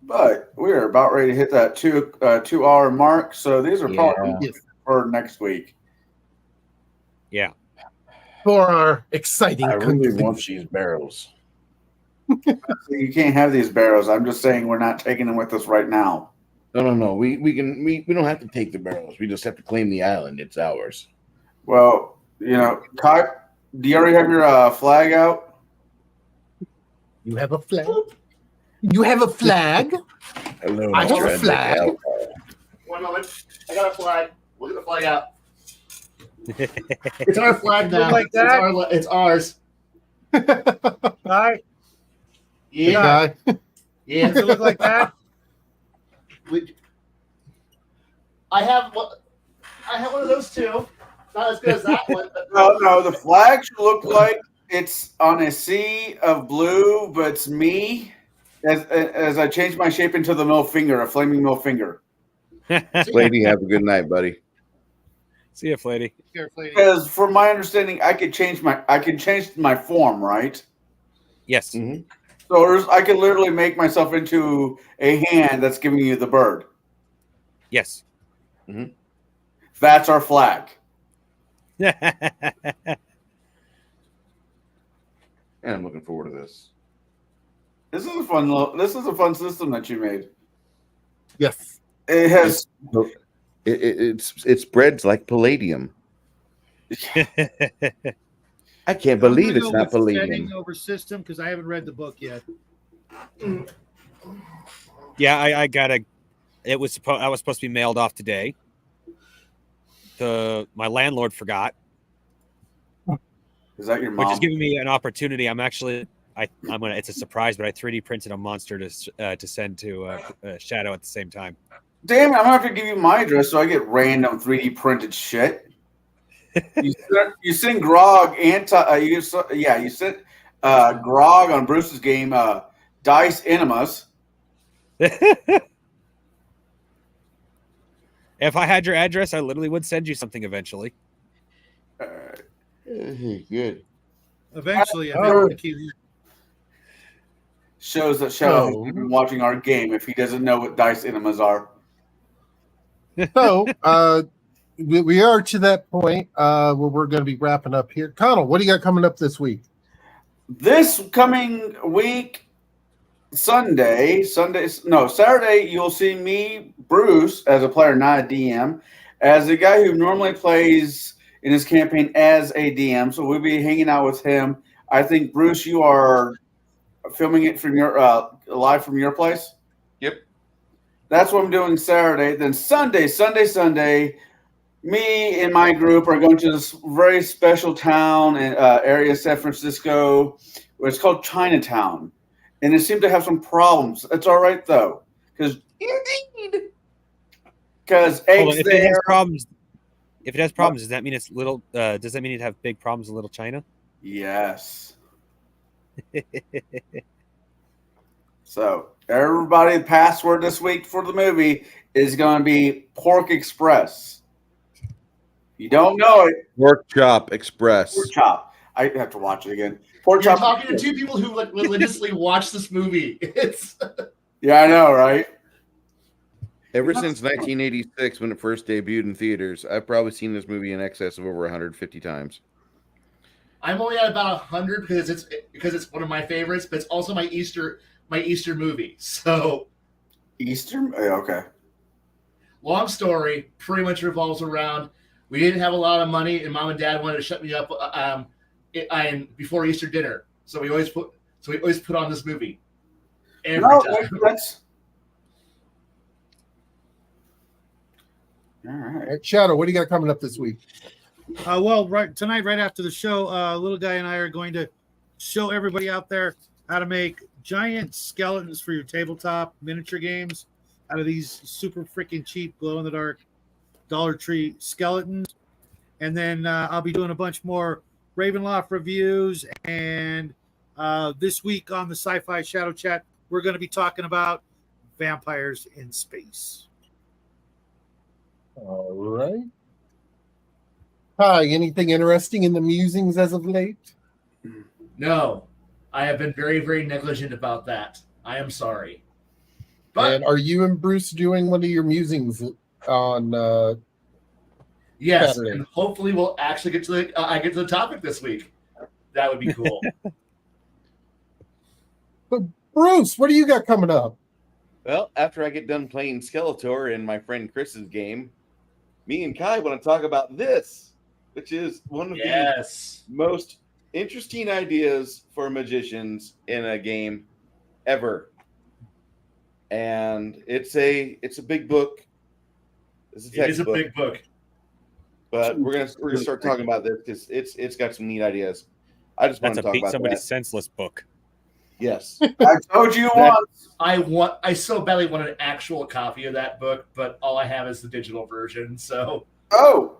But we're about ready to hit that 2 hour mark. So these are probably for next week. Yeah. For our exciting I really want these barrels. You can't have these barrels. I'm just saying we're not taking them with us right now. No. We don't have to take the barrels. We just have to claim the island. It's ours. Well, Kai, do you already have your flag out? You have a flag? You have a flag? Hello, I have a flag. One moment. I got a flag. We'll get the flag out. It's our flag now. Like that? It's ours. All right. Yeah. Yeah. Does it look like that? I have one of those too. Not as good as that one. But No. The flag should look like it's on a sea of blue, but it's me as I change my shape into the middle finger, a flaming middle finger. Lady, have a good night, buddy. See ya, Flady. Carefully. Because from my understanding, I can change my form, right? Yes. Mhm. So I can literally make myself into a hand that's giving you the bird. Yes. That's our flag. And I'm looking forward to this. This is a fun system that you made. Yes. It has It spreads like palladium. I can't believe I'm it's gonna not go with palladium. setting over system because I haven't read the book yet. Yeah, I gotta. I was supposed to be mailed off today. My landlord forgot, Is that your mom? which is giving me an opportunity. I'm gonna. It's a surprise, but I 3D printed a monster to send to Shadow at the same time. Damn it! I'm gonna have to give you my address so I get random 3D printed shit. You send Grog you sent Grog on Bruce's game Dice Enemas. If I had your address, I literally would send you something eventually. Good. Eventually, Shows that Shadow has been watching our game if he doesn't know what Dice Enemas are. So we are to that point where we're going to be wrapping up here. Connell, what do you got coming up this week? This coming week, Saturday, you'll see me, Bruce, as a player, not a DM, as a guy who normally plays in his campaign as a DM. So we'll be hanging out with him. I think, Bruce, you are filming it from your live from your place. Yep. That's what I'm doing Saturday. Then Sunday, me and my group are going to this very special town and area, San Francisco, where it's called Chinatown, and it seemed to have some problems. It's all right though, because eggs If there. it has problems, does that mean it's little? Does that mean it'd have big problems in Little China? Yes. So everybody, the password this week for the movie is going to be Pork Express. You don't know it. Pork Chop Express. Pork Chop. I have to watch it again. You're Chop. talking to two people who religiously watch this movie. It's Yeah, I know, right? Ever since 1986, when it first debuted in theaters, I've probably seen this movie in excess of over 150 times. I'm only at about 100 because it's one of my favorites, but it's also my Easter movie. So Easter? Okay. Long story, pretty much revolves around we didn't have a lot of money, and Mom and Dad wanted to shut me up before Easter dinner. So we always put on this movie every time. That's all right. All right, Shadow, what do you got coming up this week? tonight, right after the show, Little Guy and I are going to show everybody out there how to make giant skeletons for your tabletop miniature games out of these super freaking cheap glow-in-the-dark Dollar Tree skeletons. And then I'll be doing a bunch more Ravenloft reviews. And this week on the Sci-Fi Shadow Chat, we're going to be talking about vampires in space. All right. Hi, anything interesting in the musings as of late? No, I have been very, very negligent about that. I am sorry. But And are you and Bruce doing one of your musings on yes, Saturday? and hopefully we'll actually get to the topic this week. That would be cool. But Bruce, what do you got coming up? Well, after I get done playing Skeletor in my friend Chris's game, me and Kai want to talk about this, which is one of the most interesting ideas for magicians in a game ever. And it's a big book. It's a textbook. It is a big book. But we're gonna start talking about this because it's got some neat ideas. I just want That's to a talk beat about somebody's that. senseless book. Yes. I told you once. I so badly want an actual copy of that book, but all I have is the digital version. So Oh,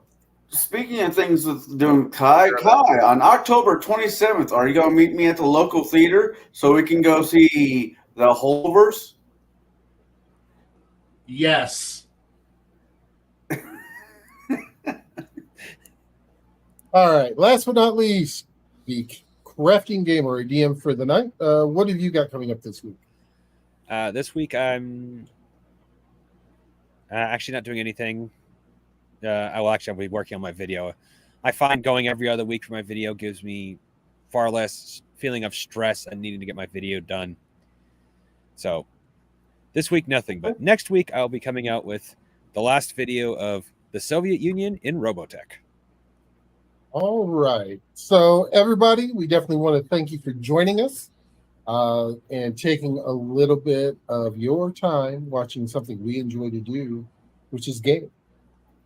speaking of things with doing Kai, on October 27th, are you going to meet me at the local theater so we can go see the Holvers? yes. All right. Last but not least, the crafting game or DM for the night. What have you got coming up this week? This week I'm actually not doing anything. I'll be working on my video. I find going every other week for my video gives me far less feeling of stress and needing to get my video done. So this week, nothing. But next week, I'll be coming out with the last video of the Soviet Union in Robotech. All right. So, everybody, we definitely want to thank you for joining us and taking a little bit of your time watching something we enjoy to do, which is game.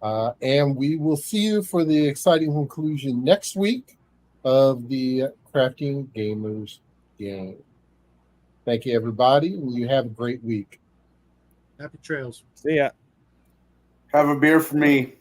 And we will see you for the exciting conclusion next week of the Crafting Gamers game. Thank you, everybody, and you have a great week. Happy trails. See ya. Have a beer for me.